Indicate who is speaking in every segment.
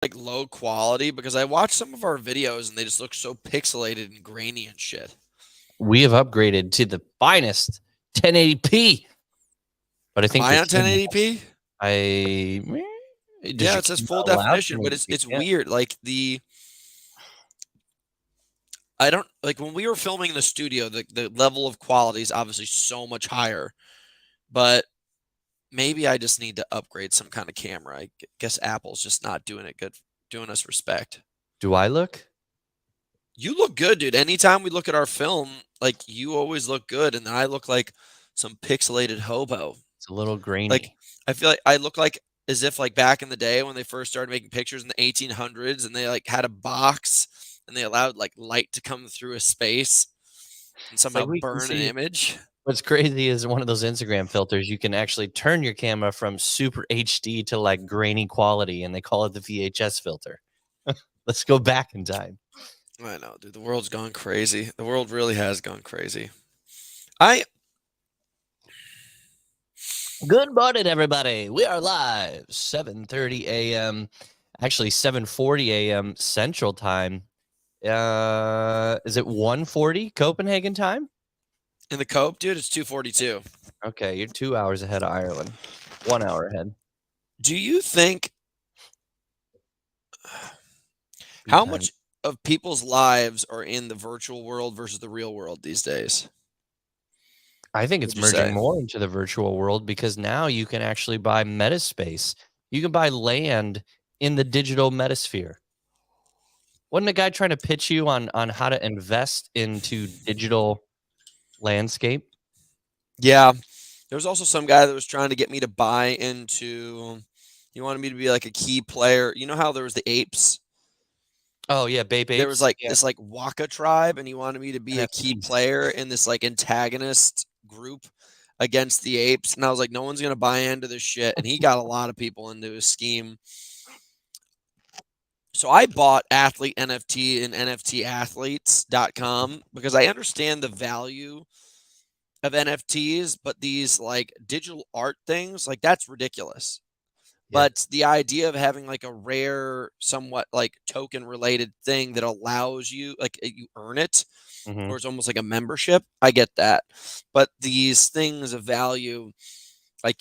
Speaker 1: like low quality? Because I watch some of our videos and they just look so pixelated and grainy and shit.
Speaker 2: We have upgraded to the finest 1080p. But I
Speaker 1: Am
Speaker 2: think
Speaker 1: I
Speaker 2: your
Speaker 1: on
Speaker 2: camera,
Speaker 1: 1080p?
Speaker 2: does
Speaker 1: Yeah,
Speaker 2: your
Speaker 1: it says
Speaker 2: camera
Speaker 1: full
Speaker 2: allow
Speaker 1: definition, but
Speaker 2: 1080p?
Speaker 1: it's
Speaker 2: Yeah.
Speaker 1: weird. Like I don't like when we were filming in the studio, the level of quality is obviously so much higher. But maybe I just need to upgrade some kind of camera. I guess Apple's just not doing it good, doing us respect.
Speaker 2: Do I look?
Speaker 1: You look good, dude. Anytime we look at our film, like you always look good, and then I look like some pixelated hobo.
Speaker 2: It's a little
Speaker 1: Like
Speaker 2: grainy.
Speaker 1: I feel like I look like as if like back in the day when they first started making pictures in the 1800s, and they like had a box and they allowed like light to come through a space and
Speaker 2: It's like
Speaker 1: somehow
Speaker 2: we can
Speaker 1: burn an
Speaker 2: see.
Speaker 1: image.
Speaker 2: What's crazy is one of those Instagram filters, you can actually turn your camera from super HD to like grainy quality, and they call it the VHS filter. Let's go back in time.
Speaker 1: I know, dude. The world's gone crazy. The world really has gone crazy. I
Speaker 2: Good morning, everybody. We are live, 7:30 a.m. Actually, 7:40 a.m. Central Time. Is it 1:40 Copenhagen time?
Speaker 1: in the Cope, dude. It's 2:42.
Speaker 2: Okay, you're 2 hours ahead of Ireland. 1 hour ahead.
Speaker 1: Do you think
Speaker 2: Good
Speaker 1: how
Speaker 2: time.
Speaker 1: much of people's lives are in the virtual world versus the real world these days?
Speaker 2: I think it's
Speaker 1: Would you
Speaker 2: merging
Speaker 1: say?
Speaker 2: more into the virtual world because now you can actually buy metaspace. You can buy land in the digital metasphere. Wasn't a guy trying to pitch you on how to invest into digital landscape?
Speaker 1: Yeah. There was also some guy that was trying to get me to buy into. He wanted me to be like a key player. You know how there was the apes?
Speaker 2: Oh yeah, Bape
Speaker 1: There was
Speaker 2: Apes.
Speaker 1: like
Speaker 2: Yeah,
Speaker 1: this like Waka tribe, and he wanted me to be a key
Speaker 2: NFTs.
Speaker 1: player in this like antagonist group against the apes. And I was like, no one's gonna buy into this shit. And he got a lot of people into his scheme. So I bought Athlete NFT and NFTathletes.com because I understand the value of NFTs, but these like digital art things, like that's ridiculous.
Speaker 2: Yeah.
Speaker 1: But the idea of having like a rare, somewhat like token related thing that allows you, like you earn it,
Speaker 2: Mhm.
Speaker 1: or it's almost like a membership, I get that. But these things of value, like,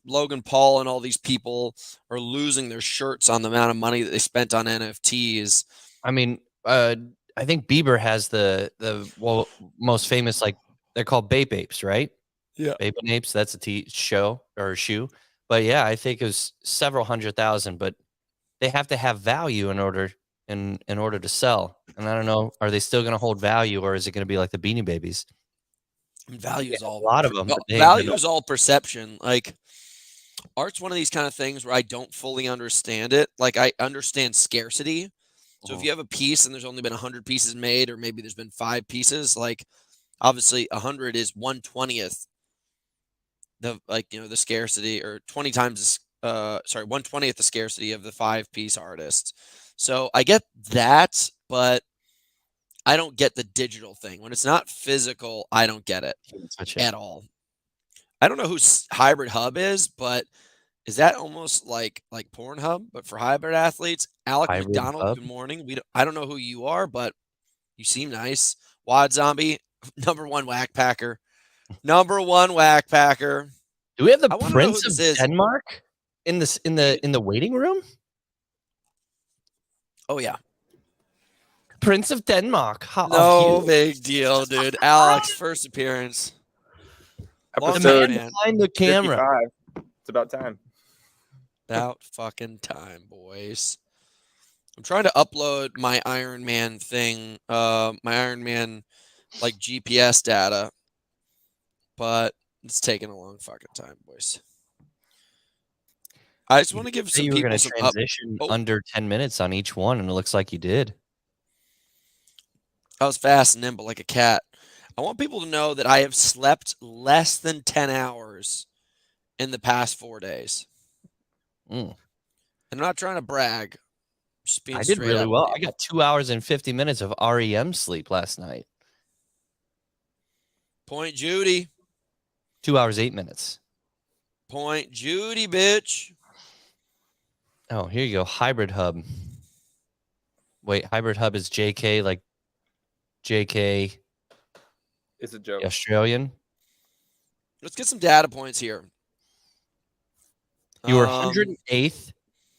Speaker 1: Logan Paul and all these people are losing their shirts on the amount of money that they spent on NFTs.
Speaker 2: I mean, I think Bieber has the most famous, like, they're called Bape Apes, right?
Speaker 1: Yeah.
Speaker 2: Bape and Apes, that's a show or a shoe. But yeah, I think it was several 100,000, but they have to have value in order to sell. And I don't know, are they still gonna hold value, or is it gonna be like the Beanie Babies?
Speaker 1: Value
Speaker 2: They
Speaker 1: is
Speaker 2: have
Speaker 1: all
Speaker 2: a lot of them, but they
Speaker 1: value
Speaker 2: don't.
Speaker 1: is all perception. Like art's one of these kind of things where I don't fully understand it. Like I understand scarcity. So if
Speaker 2: Mhm.
Speaker 1: you have a piece and there's only been 100 pieces made, or maybe there's been 5 pieces, like obviously 100 is 1/20th the scarcity, or 20 times 1/20th the scarcity of the 5 piece artist. So I get that, but I don't get the digital thing. When it's not physical, I don't get it
Speaker 2: Can't touch it.
Speaker 1: at all. I don't know who Hybrid Hub is, but is that almost like Pornhub, but for hybrid athletes? Alec
Speaker 2: Hybrid
Speaker 1: McDonald,
Speaker 2: Hub?
Speaker 1: good morning. I don't know who you are, but you seem nice. Wad Zombie, number one whack packer. Number one whack packer.
Speaker 2: Do we have the
Speaker 1: I want to know who
Speaker 2: Prince of
Speaker 1: this is.
Speaker 2: Denmark in this in
Speaker 1: Do
Speaker 2: the
Speaker 1: you?
Speaker 2: in the waiting room?
Speaker 1: Oh yeah.
Speaker 2: Prince of Denmark, how
Speaker 1: No
Speaker 2: cute.
Speaker 1: big deal, dude. Alex, first appearance. Long
Speaker 2: The
Speaker 1: time,
Speaker 2: man
Speaker 3: Episode
Speaker 1: man.
Speaker 2: behind the camera.
Speaker 3: 55. It's about time.
Speaker 1: About fucking time, boys. I'm trying to upload my Ironman thing, my Ironman like GPS data, but it's taking a long fucking time, boys. I just
Speaker 2: You
Speaker 1: want to
Speaker 2: did
Speaker 1: give
Speaker 2: say
Speaker 1: some
Speaker 2: you were
Speaker 1: people
Speaker 2: gonna
Speaker 1: some up.
Speaker 2: transition
Speaker 1: Oh,
Speaker 2: under 10 minutes on each one, and it looks like you did.
Speaker 1: I was fast and nimble like a cat. I want people to know that I have slept less than 10 hours in the past 4 days.
Speaker 2: Mm.
Speaker 1: I'm not trying to brag, just being
Speaker 2: I did
Speaker 1: straight
Speaker 2: really
Speaker 1: up with
Speaker 2: well. I
Speaker 1: you.
Speaker 2: got 2 hours and 50 minutes of REM sleep last night.
Speaker 1: Point Judy.
Speaker 2: 2 hours, 8 minutes.
Speaker 1: Point Judy, bitch.
Speaker 2: Oh, here you go. Hybrid hub. Wait, hybrid hub is JK, like JK,
Speaker 3: It's a joke.
Speaker 2: the Australian.
Speaker 1: Let's get some data points here.
Speaker 2: You were
Speaker 1: Um,
Speaker 2: 108th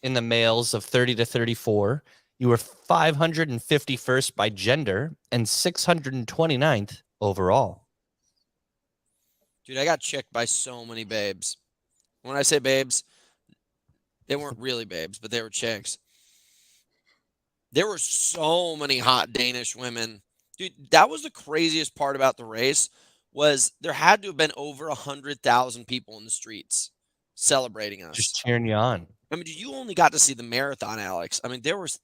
Speaker 2: in the males of 30 to 34. You were 551st by gender and 629th overall.
Speaker 1: dude, I got chicked by so many babes. When I say babes, they weren't really babes, but they were chicks. There were so many hot Danish women. Dude, that was the craziest part about the race was there had to have been over 100,000 people in the streets celebrating
Speaker 2: Just
Speaker 1: us.
Speaker 2: cheering you on.
Speaker 1: I mean, you only got to see the marathon, Alex. I mean, there was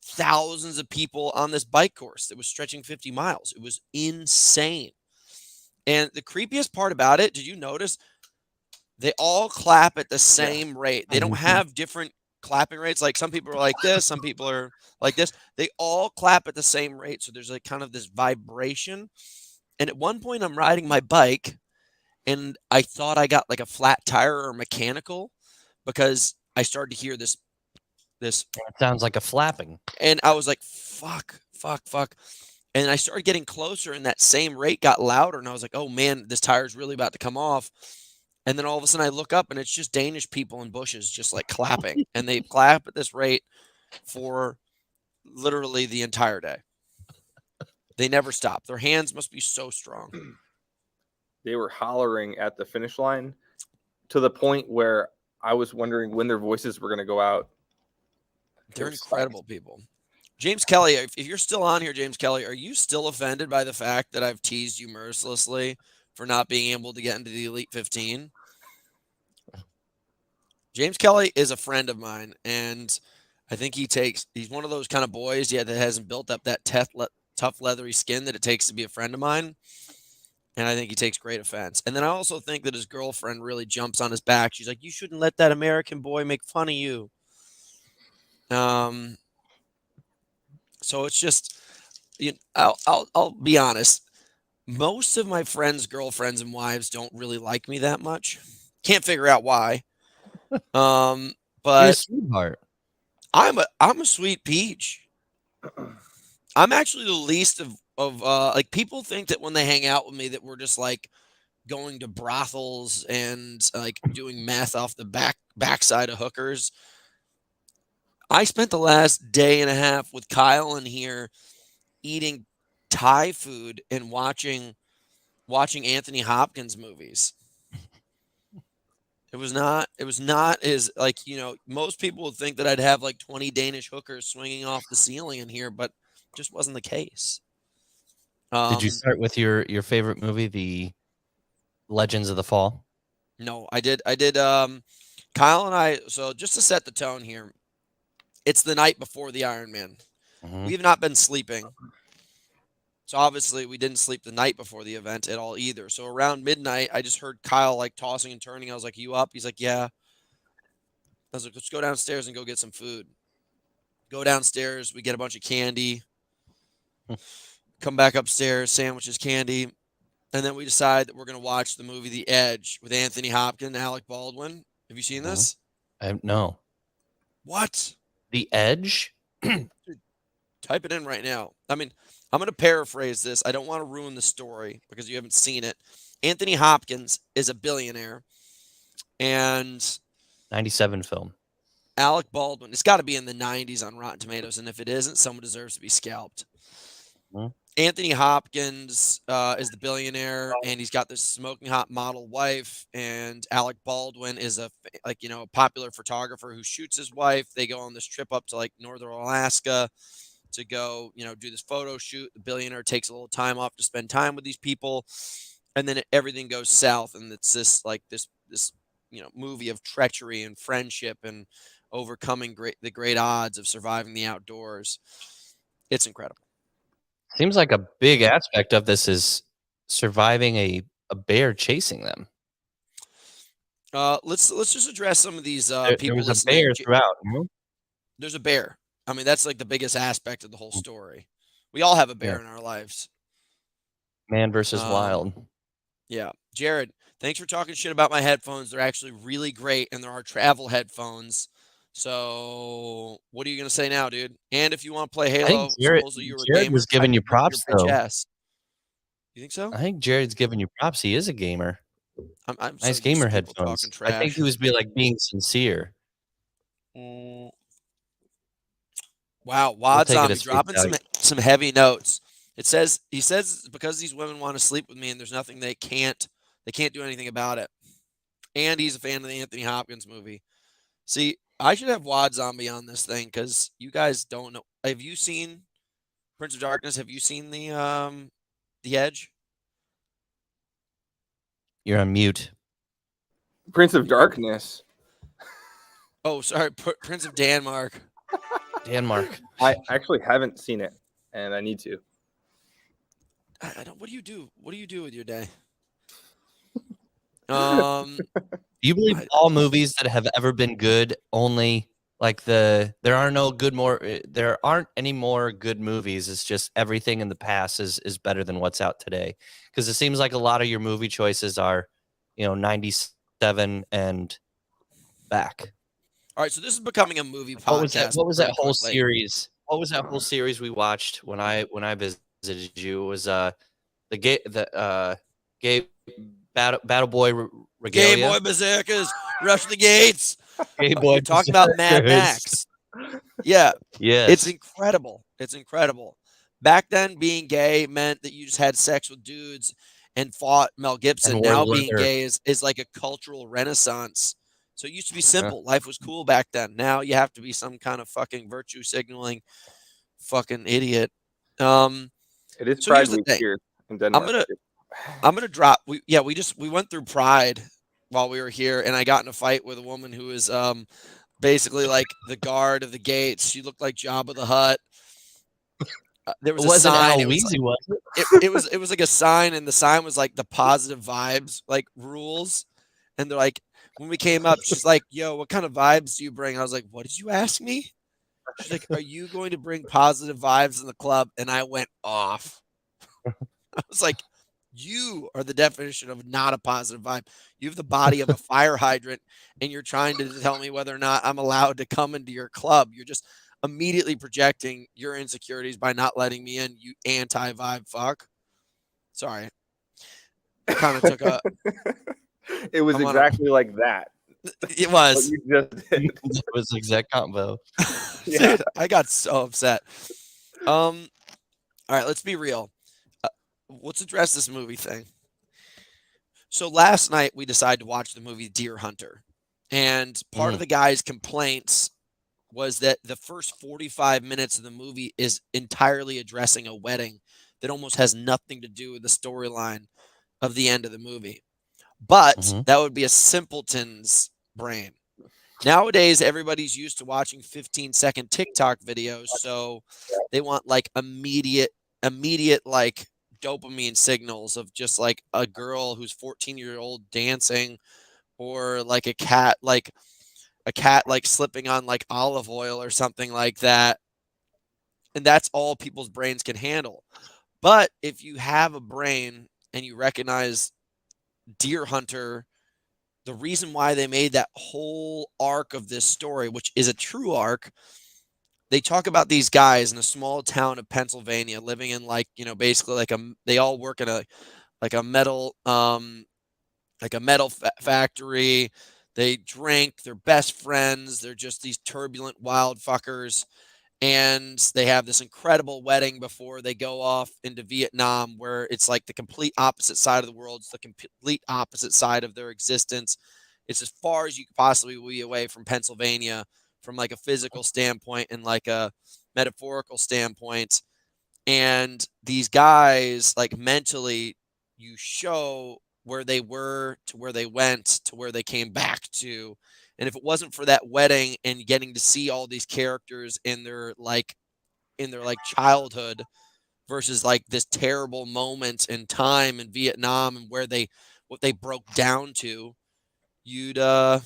Speaker 1: thousands of people on this bike course that was stretching 50 miles. It was insane. And the creepiest part about it, did you notice? They all clap at the same rate. They don't have different clapping rates. Like some people are like this, some people are like this. They all clap at the same rate. So there's like kind of this vibration. And at one point, I'm riding my bike and I thought I got like a flat tire or mechanical because I started to hear this
Speaker 2: It sounds like a flapping.
Speaker 1: and I was like, fuck, fuck, fuck. And I started getting closer and that same rate got louder and I was like, oh man, this tire's really about to come off. And then all of a sudden I look up and it's just Danish people in bushes just like clapping. And they clap at this rate for literally the entire day. They never stop. Their hands must be so strong.
Speaker 3: They were hollering at the finish line to the point where I was wondering when their voices were going to go out.
Speaker 1: They're incredible people. James Kelly, if you're still on here, James Kelly, are you still offended by the fact that I've teased you mercilessly for not being able to get into the Elite 15? James Kelly is a friend of mine, and I think he's one of those kind of boys, that hasn't built up that tough leathery skin that it takes to be a friend of mine. And I think he takes great offense. And then I also think that his girlfriend really jumps on his back. She's like, "You shouldn't let that American boy make fun of you." So it's just, I'll be honest. Most of my friends' girlfriends and wives don't really like me that much. Can't figure out why.
Speaker 2: You're a
Speaker 1: But
Speaker 2: sweetheart.
Speaker 1: I'm a sweet peach. I'm actually the least of like people think that when they hang out with me that we're just like going to brothels and like doing meth off the backside of hookers. I spent the last day and a half with Kyle in here eating Thai food and watching Anthony Hopkins movies. It was not as like, most people would think that I'd have like 20 Danish hookers swinging off the ceiling in here, but just wasn't the case.
Speaker 2: Did you start with your favorite movie, The Legends of the Fall?
Speaker 1: No, I did Kyle and I, so just to set the tone here, it's the night before the Ironman.
Speaker 2: Mhm.
Speaker 1: We have not been sleeping. So obviously we didn't sleep the night before the event at all either. So around midnight, I just heard Kyle like tossing and turning. I was like, "You up?" He's like, "Yeah." I was like, "Let's go downstairs and go get some food." Go downstairs, we get a bunch of candy. Come back upstairs, sandwiches, candy, and then we decide that we're going to watch the movie The Edge with Anthony Hopkins and Alec Baldwin. Have you seen this?
Speaker 2: No.
Speaker 1: What?
Speaker 2: The Edge?
Speaker 1: Type it in right now. I mean, I'm going to paraphrase this. I don't want to ruin the story because you haven't seen it. Anthony Hopkins is a billionaire, and
Speaker 2: 97 film.
Speaker 1: Alec Baldwin, it's got to be in the 90s on Rotten Tomatoes, and if it isn't, someone deserves to be scalped.
Speaker 2: Mhm.
Speaker 1: Anthony Hopkins is the billionaire, and he's got this smoking hot model wife. And Alec Baldwin is a popular photographer who shoots his wife. They go on this trip up to like northern Alaska to go, do this photo shoot. The billionaire takes a little time off to spend time with these people, and then everything goes south. And it's this movie of treachery and friendship and overcoming the great odds of surviving the outdoors. It's incredible.
Speaker 2: Seems like a big aspect of this is surviving a bear chasing them.
Speaker 1: Let's just address some of these
Speaker 2: There
Speaker 1: people
Speaker 2: was a
Speaker 1: listening.
Speaker 2: bear throughout. No?
Speaker 1: There's a bear. I mean, that's like the biggest aspect of the whole story. We all have a bear
Speaker 2: Yeah.
Speaker 1: in our lives.
Speaker 2: Man versus wild.
Speaker 1: Yeah. Jared, thanks for talking shit about my headphones. They're actually really great, and there are travel headphones. So what are you gonna say now, dude? And if you want to play
Speaker 2: I think
Speaker 1: Halo,
Speaker 2: Jared
Speaker 1: supposedly you were a
Speaker 2: Jared
Speaker 1: gamer,
Speaker 2: was
Speaker 1: I
Speaker 2: giving you
Speaker 1: could whip your
Speaker 2: props
Speaker 1: bitch
Speaker 2: though.
Speaker 1: ass. You think so?
Speaker 2: I think Jared's giving you props. He is a gamer.
Speaker 1: I'm so
Speaker 2: Nice
Speaker 1: used
Speaker 2: gamer
Speaker 1: to people
Speaker 2: headphones.
Speaker 1: talking
Speaker 2: I think
Speaker 1: trash.
Speaker 2: he was being sincere.
Speaker 1: Mm, wow,
Speaker 2: We'll
Speaker 1: Wad
Speaker 2: take it
Speaker 1: Zombie
Speaker 2: as face
Speaker 1: dropping
Speaker 2: value.
Speaker 1: some heavy notes. He says because these women want to sleep with me and there's nothing they can't do anything about it. And he's a fan of the Anthony Hopkins movie. See, I should have Wad Zombie on this thing because you guys don't know. Have you seen Prince of Darkness? Have you seen the Edge?
Speaker 2: You're on mute.
Speaker 3: Prince of Darkness.
Speaker 1: Oh, sorry, Prince of Denmark.
Speaker 2: Denmark.
Speaker 3: I actually haven't seen it, and I need to.
Speaker 1: I don't. What do you do? What do you do with your day? Um,
Speaker 2: Do you believe
Speaker 1: I-
Speaker 2: all movies that have ever been good only like there aren't any more good movies. It's just everything in the past is better than what's out today. Because it seems like a lot of your movie choices are, 97 and back.
Speaker 1: all right, so this is becoming a movie
Speaker 2: What was that?
Speaker 1: podcast.
Speaker 2: What was that
Speaker 1: pretty
Speaker 2: whole
Speaker 1: quickly.
Speaker 2: series? What was that whole series we watched when I visited you? It was the gay battle boy
Speaker 1: Gay
Speaker 2: regalia.
Speaker 1: boy berserkers, rush the gates.
Speaker 2: Gay boy
Speaker 1: You're talking about Mad
Speaker 2: berserkers.
Speaker 1: Max. Yeah,
Speaker 2: Yes.
Speaker 1: it's incredible. It's incredible. Back then, being gay meant that you just had sex with dudes and fought Mel Gibson.
Speaker 2: And wore
Speaker 1: Now, being
Speaker 2: leather.
Speaker 1: gay is like a cultural renaissance. So it used to be simple. Life was cool back then. Now you have to be some kind of fucking virtue signaling fucking idiot.
Speaker 3: It is
Speaker 1: So
Speaker 3: Pride
Speaker 1: here's the
Speaker 3: Week
Speaker 1: thing.
Speaker 3: here in Denmark.
Speaker 1: I'm gonna drop. We went through Pride while we were here, and I got in a fight with a woman who is basically like the guard of the gates. She looked like Jabba the Hutt. There was
Speaker 2: It
Speaker 1: a
Speaker 2: wasn't
Speaker 1: sign.
Speaker 2: Aloisi, was it?
Speaker 1: It was like a sign, and the sign was like the positive vibes like rules. And they're like, when we came up, she's like, "Yo, what kind of vibes do you bring?" I was like, "What did you ask me?" She's like, "Are you going to bring positive vibes in the club?" And I went off. I was like, "You are the definition of not a positive vibe. You have the body of a fire hydrant, and you're trying to tell me whether or not I'm allowed to come into your club. You're just immediately projecting your insecurities by not letting me in, you anti-vibe fuck." Sorry. I kind of took a
Speaker 3: It was
Speaker 1: I'm on a
Speaker 3: exactly like that.
Speaker 1: it
Speaker 3: What
Speaker 1: was.
Speaker 3: you just did.
Speaker 2: It was the exact combo.
Speaker 3: Yeah.
Speaker 1: Dude, I got so upset. All right, let's be real. Let's address this movie thing. So last night we decided to watch the movie Deer Hunter. And part of the guy's complaints was that the first 45 minutes of the movie is entirely addressing a wedding that almost has nothing to do with the storyline of the end of the movie. But that would be a simpleton's brain. Nowadays, everybody's used to watching 15-second TikTok videos, so they want like immediate like dopamine signals of just like a girl who's 14-year-old dancing, or like a cat like slipping on like olive oil or something like that. And that's all people's brains can handle. But if you have a brain and you recognize Deer Hunter, the reason why they made that whole arc of this story, which is a true arc, they talk about these guys in a small town of Pennsylvania living in like, basically like they all work in a metal factory. They drink, they're best friends, they're just these turbulent wild fuckers, and they have this incredible wedding before they go off into Vietnam, where it's like the complete opposite side of the world. It's the complete opposite side of their existence. It's as far as you could possibly be away from Pennsylvania from like a physical standpoint and like a metaphorical standpoint. And these guys, like mentally, you show where they were to where they went to where they came back to. And if it wasn't for that wedding and getting to see all these characters in their childhood versus like this terrible moment in time in Vietnam and what they broke down to, you'd never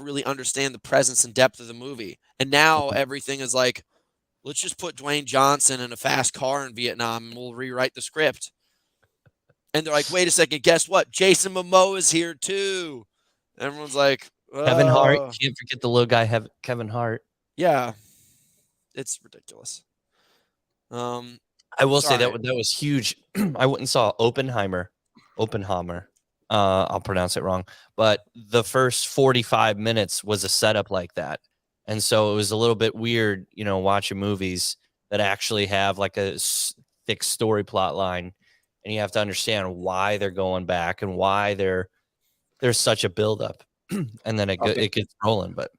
Speaker 1: really understand the presence and depth of the movie. And now everything is like, let's just put Dwayne Johnson in a fast car in Vietnam and we'll rewrite the script. And they're like, wait a second, guess what? Jason Momoa is here too. And everyone's like,
Speaker 2: Kevin Hart. Can't forget the little guy, Kevin Hart.
Speaker 1: Yeah, it's ridiculous.
Speaker 2: I will say that was huge. I went and saw Oppenheimer. I'll pronounce it wrong, but the first 45 minutes was a setup like that. And so it was a little bit weird, watching movies that actually have like a thick story plot line, and you have to understand why they're going back and why there's such a buildup, and then it gets rolling. But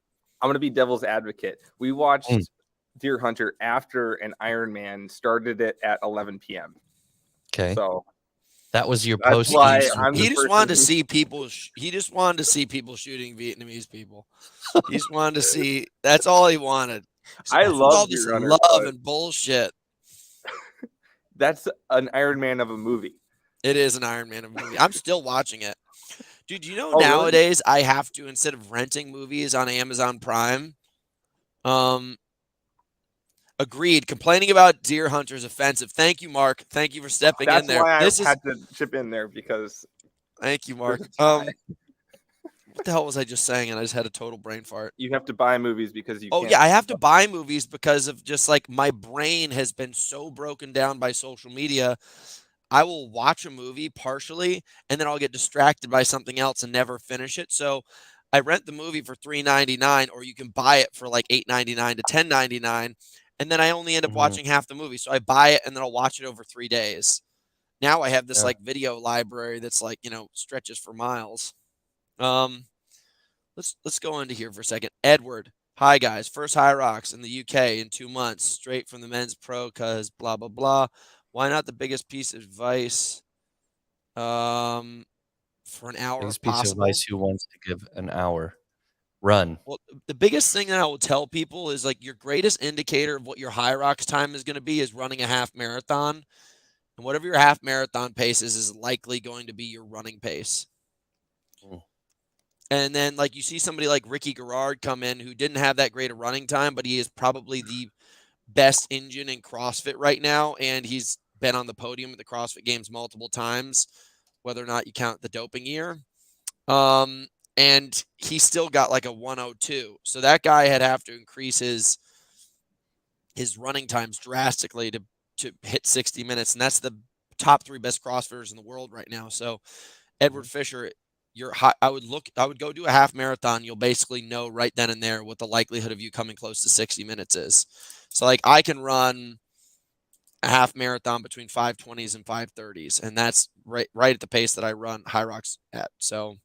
Speaker 3: I'm gonna be devil's advocate. We watched Deer Hunter after an Ironman started it at 11 p.m.
Speaker 2: Okay,
Speaker 3: so
Speaker 2: that was your
Speaker 3: that's
Speaker 2: post.
Speaker 3: why I'm
Speaker 1: he just wanted to see people. He just wanted to see people shooting Vietnamese people. He just wanted to see. That's all he wanted.
Speaker 3: I love
Speaker 1: all this
Speaker 3: Deer Hunter,
Speaker 1: love and bullshit.
Speaker 3: That's an Iron Man of a movie.
Speaker 1: It is an Iron Man of a movie. I'm still watching it. Dude, you know
Speaker 3: Really?
Speaker 1: nowadays I have to, instead of renting movies on Amazon Prime, agreed. Complaining about Deer Hunter is offensive. Thank you, Mark. Thank you for stepping in there.
Speaker 3: That's why I had to chip in there because.
Speaker 1: Thank you, Mark. What the hell was I just saying? And I just had a total brain fart.
Speaker 3: You have to buy movies because you.
Speaker 1: Oh yeah, I have to buy movies because of just like my brain has been so broken down by social media. I will watch a movie partially and then I'll get distracted by something else and never finish it. So I rent the movie for $3.99, or you can buy it for like $8.99 to $10.99, and then I only end up watching half the movie. So I buy it and then I'll watch it over 3 days. Now I have this like video library that's like, stretches for miles. Let's go into here for a second. Edward, hi guys. First High Rocks in the UK in 2 months, straight from the men's pro, cause blah blah blah. Why not the biggest piece of advice? For an hour,
Speaker 2: biggest
Speaker 1: if
Speaker 2: piece
Speaker 1: possible.
Speaker 2: of advice who wants to give an hour? Run.
Speaker 1: Well, the biggest thing that I will tell people is like your greatest indicator of what your High Rocks time is going to be is running a half marathon, and whatever your half marathon pace is likely going to be your running pace. And then, like, you see somebody like Ricky Garrard come in who didn't have that great a running time, but he is probably the best engine in CrossFit right now, and he's been on the podium at the CrossFit Games multiple times, whether or not you count the doping year. And he still got like a 102. So that guy had have to increase his running times drastically to hit 60 minutes, and that's the top 3 best CrossFitters in the world right now. So Edward Fisher, I would go do a half marathon. You'll basically know right then and there what the likelihood of you coming close to 60 minutes is. So like I can run a half marathon between 5:20s and 5:30s, and that's right at the pace that I run High Rocks at. So,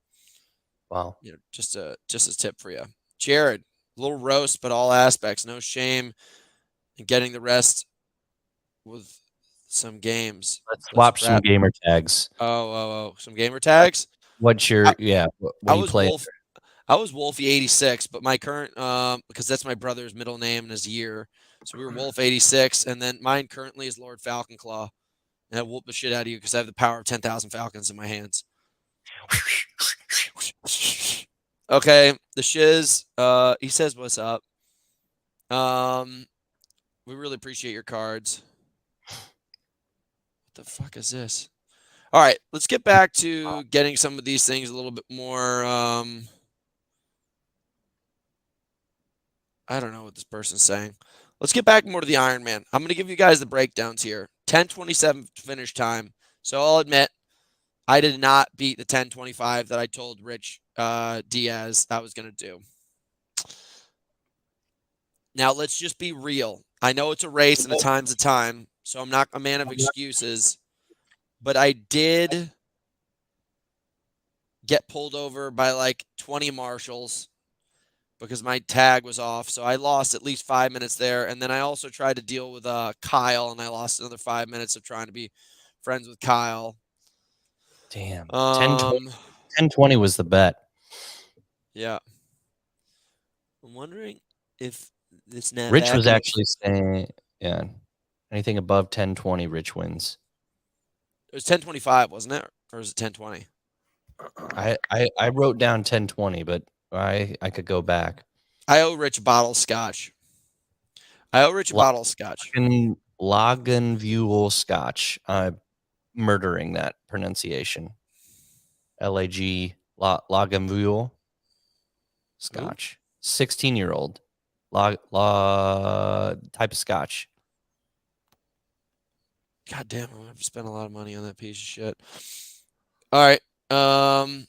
Speaker 2: wow,
Speaker 1: just a tip for you, Jared. A little roast, but all aspects, no shame in getting the rest with some games.
Speaker 2: Let's swap some gamer tags.
Speaker 1: Oh, some gamer tags.
Speaker 2: What's your what do you play?
Speaker 1: I was Wolfie86, but my current because that's my brother's middle name and his year. So we were Wolf86, and then mine currently is Lord Falconclaw. And I whoop the shit out of you because I have the power of 10,000 falcons in my hands. Okay, the shiz. He says, "What's up?" We really appreciate your cards. What the fuck is this? All right, let's get back to getting some of these things a little bit more. I don't know what this person's saying. Let's get back more to the Ironman. I'm going to give you guys the breakdowns here. 10:27 finish time. So I'll admit, I did not beat the 10:25 that I told Rich Diaz I was going to do. Now, let's just be real. I know it's a race and a time's a time, so I'm not a man of excuses. But I did get pulled over by like 20 marshals because my tag was off. So I lost at least 5 minutes there. And then I also tried to deal with Kyle, and I lost another 5 minutes of trying to be friends with Kyle.
Speaker 2: Damn. 10:20 was the bet.
Speaker 1: Yeah. I'm wondering if this Navac
Speaker 2: Rich was actually saying, anything above 10:20, Rich wins.
Speaker 1: It was 10:25, wasn't it? Or was it 10:20?
Speaker 2: I wrote down 10:20, but I could go back.
Speaker 1: I owe Rich a bottle of scotch.
Speaker 2: Lagenvuel Scotch. I'm murdering that pronunciation. Lagenvuel. Scotch. 16-year-old type of Scotch.
Speaker 1: God damn, I'm gonna have to spend a lot of money on that piece of shit. All right. I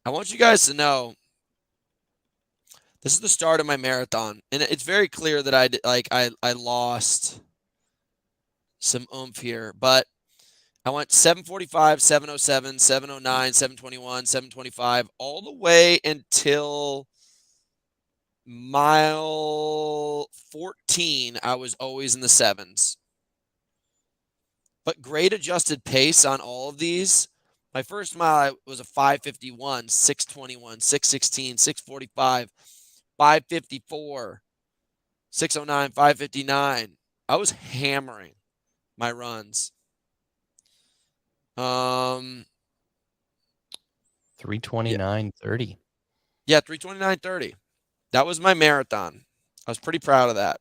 Speaker 1: want you guys to know this is the start of my marathon, and it's very clear that I lost some oomph here, but I went 7:45, 7:07, 7:09, 7:21, 7:25, all the way until mile 14. I was always in the sevens. But grade adjusted pace on all of these. My first mile was a 5:51, 6:21, 6:16, 6:45, 5:54, 6:09, 5:59. I was hammering my runs.
Speaker 2: 3:29:30.
Speaker 1: Yeah, 3:29:30. That was my marathon. I was pretty proud of that.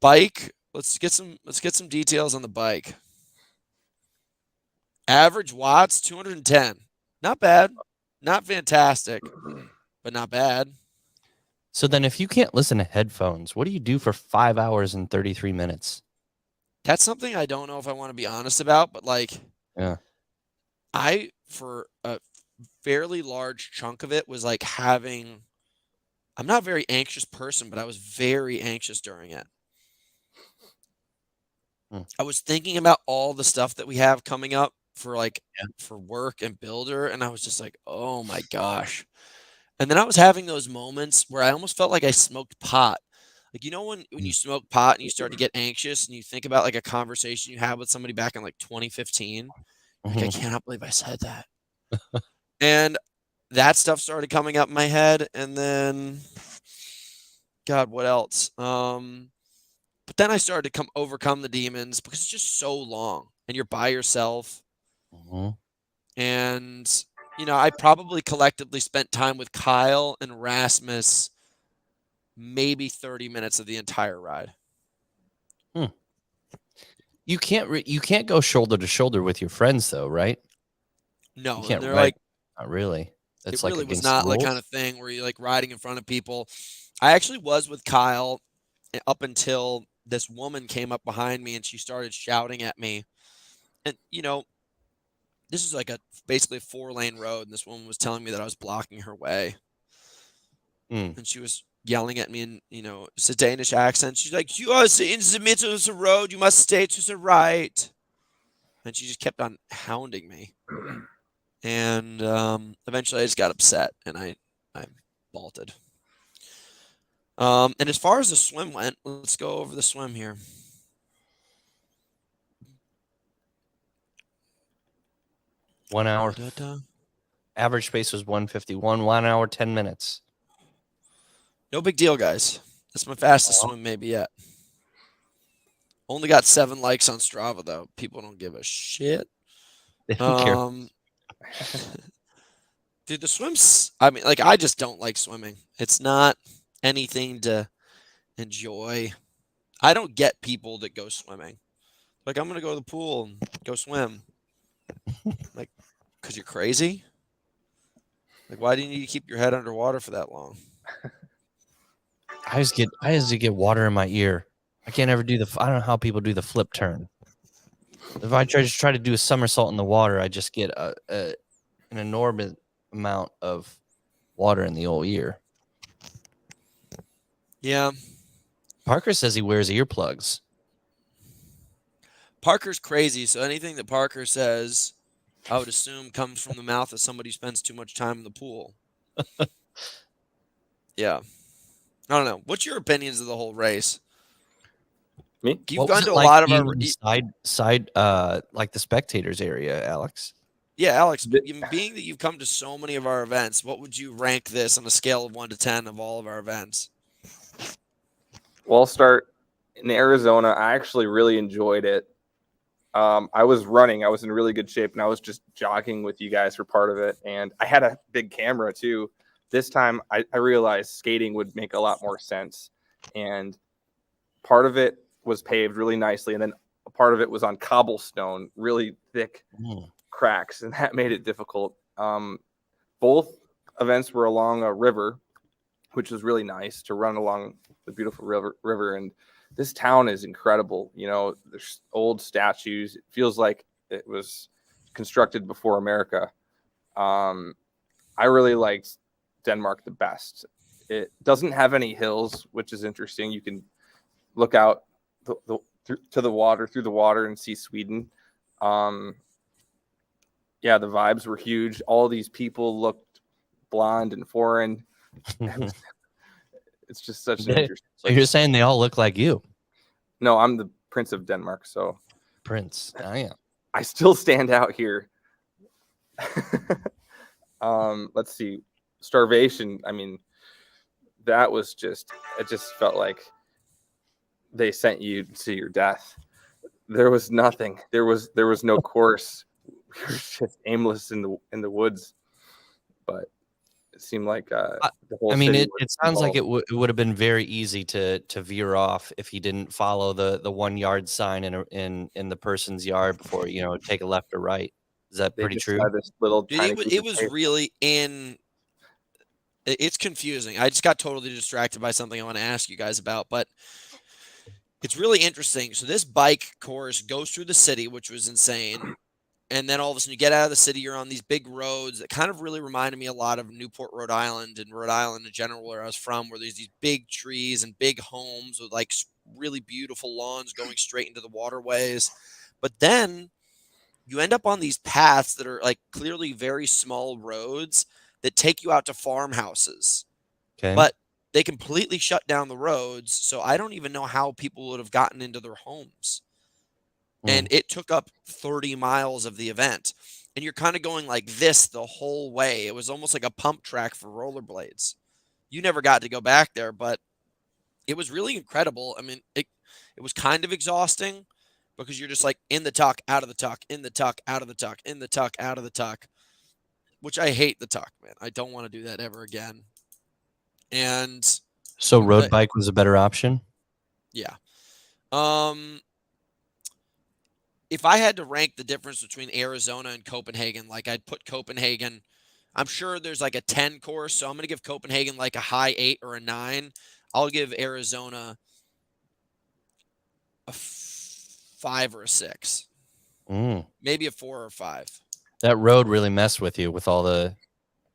Speaker 1: Bike, let's get some details on the bike. Average watts 210. Not bad. Not fantastic, but not bad.
Speaker 2: So then if you can't listen to headphones, what do you do for 5 hours and 33 minutes?
Speaker 1: That's something I don't know if I want to be honest about, but
Speaker 2: Yeah.
Speaker 1: I, for a fairly large chunk of it, was like having, I'm not a very anxious person, but I was very anxious during it. I was thinking about all the stuff that we have coming up for for work and builder, and I was just like, oh my gosh. And then I was having those moments where I almost felt like I smoked pot. Like, you know, when you smoke pot and you start to get anxious and you think about like a conversation you had with somebody back in like 2015, like, I cannot believe I said that. And that stuff started coming up in my head. And then, God, what else? But then I started to overcome the demons because it's just so long and you're by yourself. And, you know, I probably collectively spent time with Kyle and Rasmus maybe 30 minutes of the entire ride.
Speaker 2: You can't go shoulder to shoulder with your friends though, right?
Speaker 1: No,
Speaker 2: You can't
Speaker 1: they're
Speaker 2: ride,
Speaker 1: like,
Speaker 2: not really. That's
Speaker 1: it
Speaker 2: like
Speaker 1: really was
Speaker 2: against the
Speaker 1: not like
Speaker 2: rules.
Speaker 1: kind of thing where you're like riding in front of people. I actually was with Kyle up until this woman came up behind me and she started shouting at me. And, you know, this is like basically a 4-lane road, and this woman was telling me that I was blocking her way. And she was yelling at me in, you know, it's a Danish accent. She's like, you are in the middle of the road. You must stay to the right. And she just kept on hounding me. And eventually I just got upset and I bolted. And as far as the swim went, let's go over the swim here.
Speaker 2: One hour. Average pace was 1:51. 1 hour, 10 minutes.
Speaker 1: No big deal, guys. That's my fastest swim maybe yet. Only got 7 likes on Strava, though. People don't give a shit.
Speaker 2: They don't care.
Speaker 1: Dude, the swims, I mean, like, I just don't like swimming. It's not anything to enjoy. I don't get people that go swimming. Like, I'm going to go to the pool and go swim. Like, because you're crazy? Like, why do you need to keep your head underwater for that long?
Speaker 2: I just get water in my ear. I can't ever do I don't know how people do the flip turn. If I try to do a somersault in the water, I just get an enormous amount of water in the old ear.
Speaker 1: Yeah.
Speaker 2: Parker says he wears earplugs.
Speaker 1: Parker's crazy, so anything that Parker says, I would assume comes from the mouth of somebody who spends too much time in the pool. Yeah. I don't know. What's your opinions of the whole race?
Speaker 3: Me?
Speaker 1: You've gone to a lot of our
Speaker 2: side like the spectators area, Alex.
Speaker 1: Yeah, Alex, being that you've come to so many of our events, what would you rank this on a scale of 1 to 10 of all of our events?
Speaker 3: Well, I'll start in Arizona. I actually really enjoyed it. I was running. I was in really good shape, and I was just jogging with you guys for part of it. And I had a big camera, too. This time, I realized skating would make a lot more sense. And part of it was paved really nicely, and then a part of it was on cobblestone, really thick cracks, and that made it difficult. Both events were along a river, which was really nice to run along the beautiful river. And this town is incredible. You know, there's old statues. It feels like it was constructed before America. I really liked Denmark the best. It doesn't have any hills, which is interesting. You can look out through the water and see Sweden. Yeah, the vibes were huge. All these people looked blonde and foreign. It's just such an interesting
Speaker 2: So you're saying they all look like you?
Speaker 3: No, I'm the Prince of Denmark, so
Speaker 2: Prince. I am.
Speaker 3: I still stand out here. Let's see. Starvation. I mean, that was just, it just felt like they sent you to your death. There was nothing. There was no course. We were just aimless in the woods. But it seemed like the whole
Speaker 2: I mean,
Speaker 3: city
Speaker 2: it sounds like it would have been very easy to veer off if he didn't follow the 1 yard sign in the person's yard before, you know, take a left or right. Is that pretty true?
Speaker 3: This little
Speaker 1: Dude,
Speaker 3: tiny
Speaker 1: it was really it's confusing. I just got totally distracted by something I want to ask you guys about, but it's really interesting. So this bike course goes through the city, which was insane. And then all of a sudden you get out of the city, you're on these big roads that kind of really reminded me a lot of Newport, Rhode Island, and Rhode Island in general, where I was from, where there's these big trees and big homes with like really beautiful lawns going straight into the waterways. But then you end up on these paths that are like clearly very small roads that take you out to farmhouses.
Speaker 2: Okay.
Speaker 1: But they completely shut down the roads. So I don't even know how people would have gotten into their homes. And it took up 30 miles of the event. And you're kind of going like this the whole way. It was almost like a pump track for rollerblades. You never got to go back there, but it was really incredible. I mean, it was kind of exhausting because you're just like in the tuck, out of the tuck, in the tuck, out of the tuck, in the tuck, out of the tuck, which I hate the tuck, man. I don't want to do that ever again. And
Speaker 2: so road bike was a better option?
Speaker 1: Yeah. If I had to rank the difference between Arizona and Copenhagen, like I'd put Copenhagen, I'm sure there's like a 10 course, so I'm going to give Copenhagen like a high 8 or a 9. I'll give Arizona a 5 or a 6. Maybe a 4 or 5.
Speaker 2: That road really messed with you with all the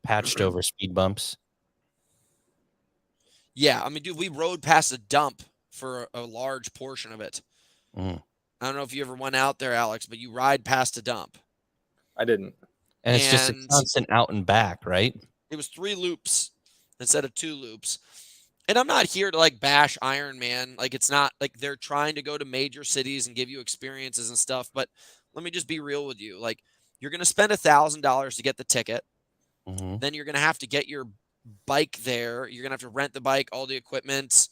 Speaker 2: patched over speed bumps.
Speaker 1: Yeah, I mean, dude, we rode past a dump for a large portion of it. I don't know if you ever went out there, Alex, but you ride past a dump.
Speaker 3: I didn't.
Speaker 2: And it's just a constant out and back, right?
Speaker 1: It was 3 loops instead of 2 loops. And I'm not here to like bash Ironman. Like it's not like they're trying to go to major cities and give you experiences and stuff. But let me just be real with you. Like you're going to spend $1,000 to get the ticket. Then you're going to have to get your bike there. You're going to have to rent the bike, all the equipment.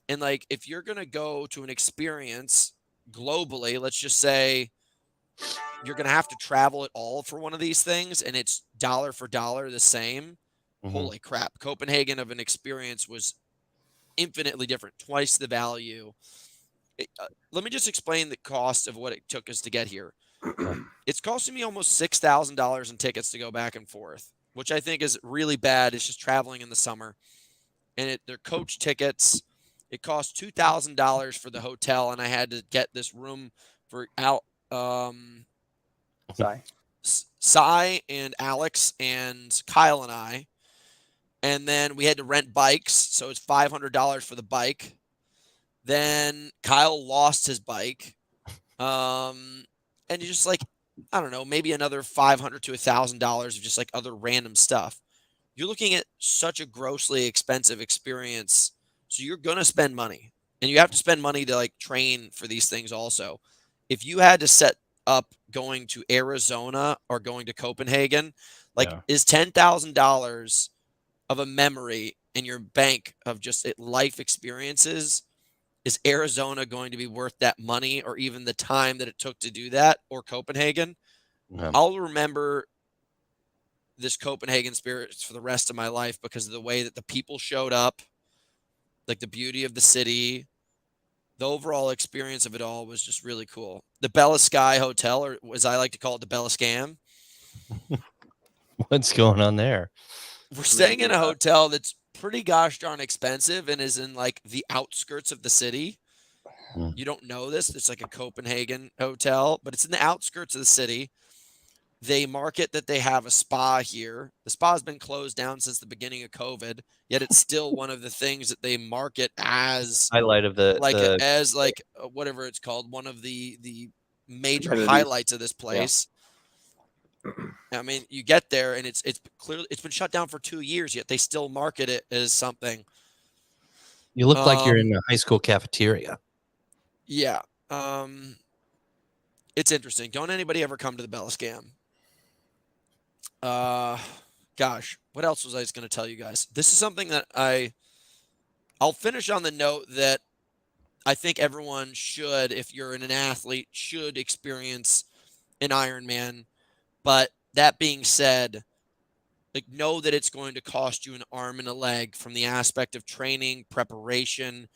Speaker 1: And like if you're going to go to an experience globally, let's just say you're going to have to travel it all for one of these things and it's dollar for dollar the same. Holy crap. Copenhagen of an experience was infinitely different, twice the value. Let me just explain the cost of what it took us to get here. It's costing me almost $6,000 in tickets to go back and forth, which I think is really bad. It's just traveling in the summer. And they're coach tickets. It cost $2,000 for the hotel, and I had to get this room for Cy and Alex and Kyle and I. And then we had to rent bikes, so it's $500 for the bike. Then Kyle lost his bike. And you just like, I don't know, maybe another $500 to $1,000 of just like other random stuff. You're looking at such a grossly expensive experience. So you're going to spend money, and you have to spend money to like train for these things also. If you had to set up going to Arizona or going to Copenhagen, like is $10,000 of a memory in your bank of just life experiences, is Arizona going to be worth that money or even the time that it took to do that, or Copenhagen? I'll remember this Copenhagen experience for the rest of my life because of the way that the people showed up, like the beauty of the city, the overall experience of it all was just really cool. The Bella Sky Hotel, or as I like to call it, the Bella Scam.
Speaker 2: What's going on there?
Speaker 1: We're staying in a hotel that's pretty gosh darn expensive and is in like the outskirts of the city. You don't know this. It's like a Copenhagen hotel, but it's in the outskirts of the city. They market that they have a spa here. The spa has been closed down since the beginning of COVID, yet it's still one of the things that they market as
Speaker 2: Highlight of
Speaker 1: whatever it's called, one of the major
Speaker 3: Amenities.
Speaker 1: highlights of this place. I mean, you get there and it's clearly it's been shut down for 2 years, yet they still market it as something.
Speaker 2: You look like you're in a high school cafeteria.
Speaker 1: Yeah. It's interesting. Don't anybody ever come to the Bella Scam. Gosh, what else was I just going to tell you guys? This is something that I'll finish on the note that I think everyone should, if you're an athlete, should experience an Ironman. But that being said, like, know that it's going to cost you an arm and a leg from the aspect of training, preparation,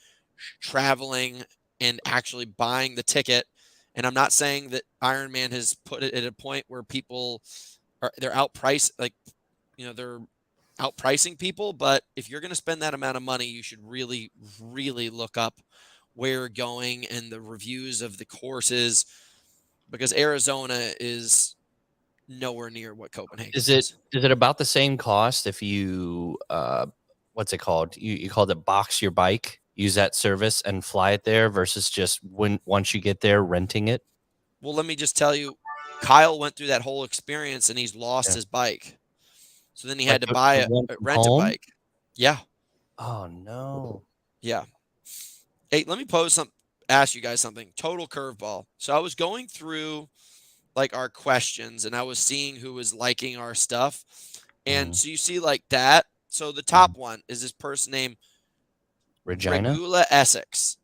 Speaker 1: traveling, and actually buying the ticket. And I'm not saying that Ironman has put it at a point where people they're outpriced, they're outpricing people. But if you're going to spend that amount of money, you should really, really look up where you're going and the reviews of the courses, because Arizona is nowhere near what Copenhagen is.
Speaker 2: Is it about the same cost if you what's it called? You called it box your bike, use that service and fly it there versus just once you get there renting it?
Speaker 1: Well, let me just tell you, Kyle went through that whole experience and he's lost his bike. So then he had to rent a bike. Yeah.
Speaker 2: Oh no.
Speaker 1: Yeah. Hey, let me ask you guys something. Total curveball. So I was going through like our questions and I was seeing who was liking our stuff. And so you see like that. So the top one is this person named Regula Essex.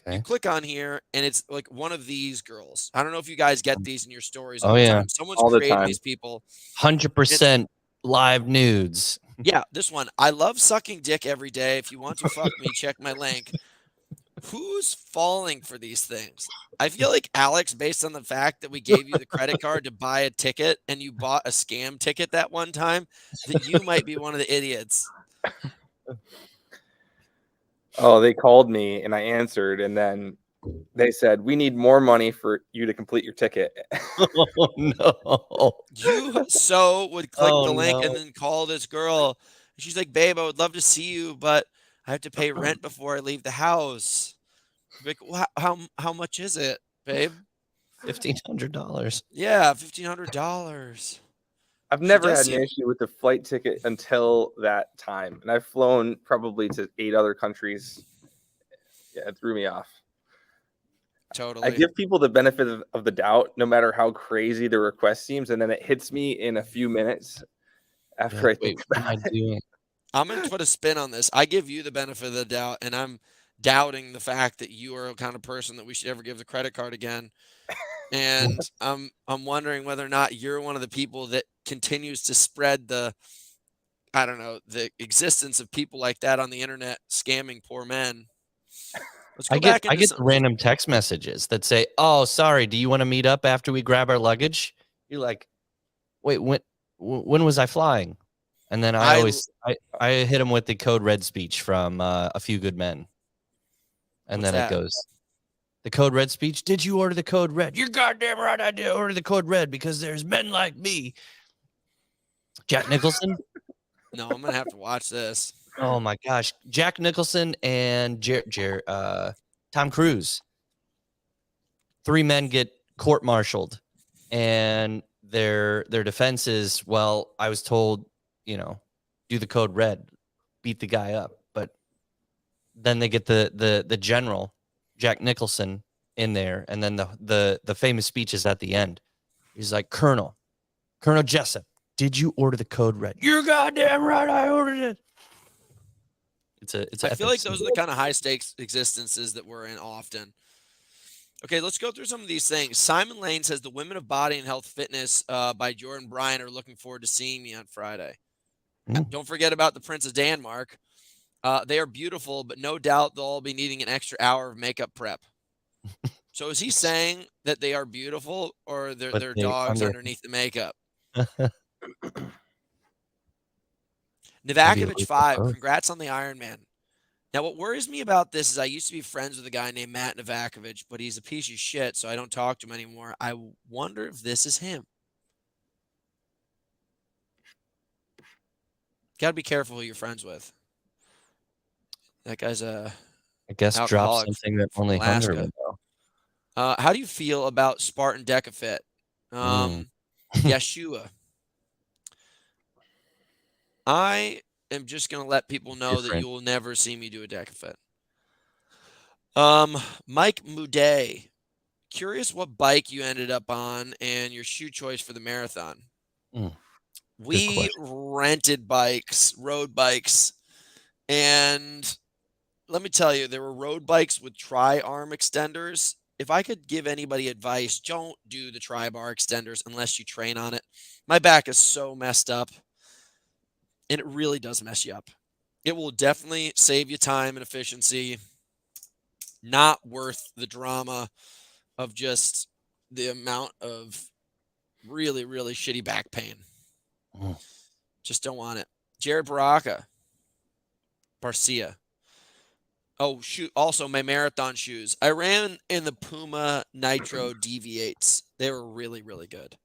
Speaker 1: Okay. You click on here and it's like one of these girls. I don't know if you guys get these in your stories all the time. Someone's creating these people.
Speaker 2: 100% live nudes.
Speaker 1: Yeah, this one. I love sucking dick every day. If you want to fuck me, check my link. Who's falling for these things? I feel like, Alex, based on the fact that we gave you the credit card to buy a ticket and you bought a scam ticket that one time, that you might be one of the idiots.
Speaker 3: Oh, they called me and I answered, and then they said, "We need more money for you to complete your ticket."
Speaker 2: Oh no!
Speaker 1: You would click the link and then call this girl. She's like, "Babe, I would love to see you, but I have to pay rent before I leave the house." Like, how much is it, babe?
Speaker 2: $1,500.
Speaker 1: Yeah, $1,500.
Speaker 3: I've never had an issue with the flight ticket until that time, and I've flown probably to 8 other countries. Yeah, it threw me off.
Speaker 1: Totally.
Speaker 3: I give people the benefit of the doubt, no matter how crazy the request seems, and then it hits me in a few minutes after I think about it.
Speaker 1: I'm going to put a spin on this. I give you the benefit of the doubt, and I'm doubting the fact that you are a kind of person that we should ever give the credit card again. And I'm wondering whether or not you're one of the people that continues to spread the existence of people like that on the internet scamming poor men.
Speaker 2: I get the random text messages that say, "Oh, sorry, do you want to meet up after we grab our luggage?" You're like, "Wait, when was I flying?" And then I hit them with the code red speech from A Few Good Men. And then it goes, "The code red speech, did you order the code red?" "You're goddamn right I did order the code red because there's men like me." Jack Nicholson?
Speaker 1: No, I'm going to have to watch this.
Speaker 2: Oh my gosh. Jack Nicholson and Tom Cruise. 3 men get court-martialed, and their defense is, "Well, I was told, do the code red, beat the guy up." But then they get the general, Jack Nicholson, in there, and then the famous speech is at the end. He's like, Colonel Jessup, did you order the code red?" "You're goddamn right, I ordered it."
Speaker 1: I feel like those are the kind of high stakes existences that we're in often. Okay, let's go through some of these things. Simon Lane says the Women of Body and Health Fitness by Jordan Bryan are looking forward to seeing me on Friday. Don't forget about the Prince of Denmark. They are beautiful, but no doubt they'll all be needing an extra hour of makeup prep. So is he saying that they are beautiful, or they're dogs underneath the makeup?
Speaker 2: Maybe a
Speaker 1: Novakovic
Speaker 2: little
Speaker 1: 5.
Speaker 2: both.
Speaker 1: Congrats on the Ironman. Now, what worries me about this is I used to be friends with a guy named Matt Novakovic, but he's a piece of shit, so I don't talk to him anymore. I wonder if this is him. Got to be careful who you're friends with. That guy's a
Speaker 2: I guess drop
Speaker 1: alcoholic
Speaker 2: something that
Speaker 1: from
Speaker 2: only Hunter
Speaker 1: Alaska.
Speaker 2: would know.
Speaker 1: How do you feel about Spartan Decafit?
Speaker 2: Mm.
Speaker 1: Yeshua. I am just going to let people know that
Speaker 2: Different.
Speaker 1: you will never see me do a Decafit. Mike Moudet. Curious what bike you ended up on and your shoe choice for the marathon.
Speaker 2: Mm.
Speaker 1: We rented bikes, road bikes, and let me tell you, there were road bikes with tri-arm extenders. If I could give anybody advice, don't do the tri-bar extenders unless you train on it. My back is so messed up, and it really does mess you up. It will definitely save you time and efficiency. Not worth the drama of just the amount of really, really shitty back pain.
Speaker 2: Mm.
Speaker 1: Just don't want it. Jared Baraka. Oh, shoot. Also, my marathon shoes. I ran in the Puma Nitro DV8s. They were really, really good.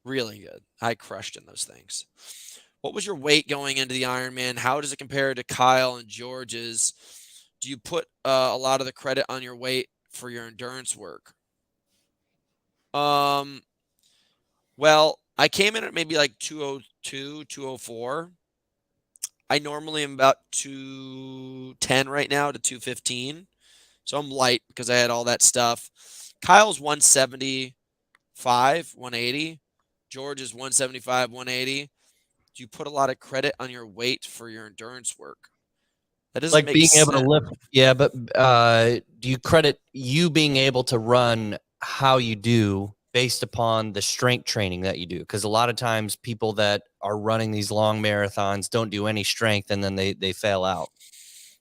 Speaker 1: Really good. I crushed in those things. What was your weight going into the Ironman? How does it compare to Kyle and George's? Do you put a lot of the credit on your weight for your endurance work? Well, I came in at maybe like 202, 204. I normally am about 210 right now to 215. So I'm light because I had all that stuff. Kyle's 175, 180. George is 175, 180. Do you put a lot of credit on your weight for your endurance work? That doesn't
Speaker 2: Like
Speaker 1: make
Speaker 2: being able
Speaker 1: sense.
Speaker 2: to lift. Yeah, but do you credit you being able to run how you do based upon the strength training that you do? Because a lot of times people that are running these long marathons don't do any strength and then they fail out.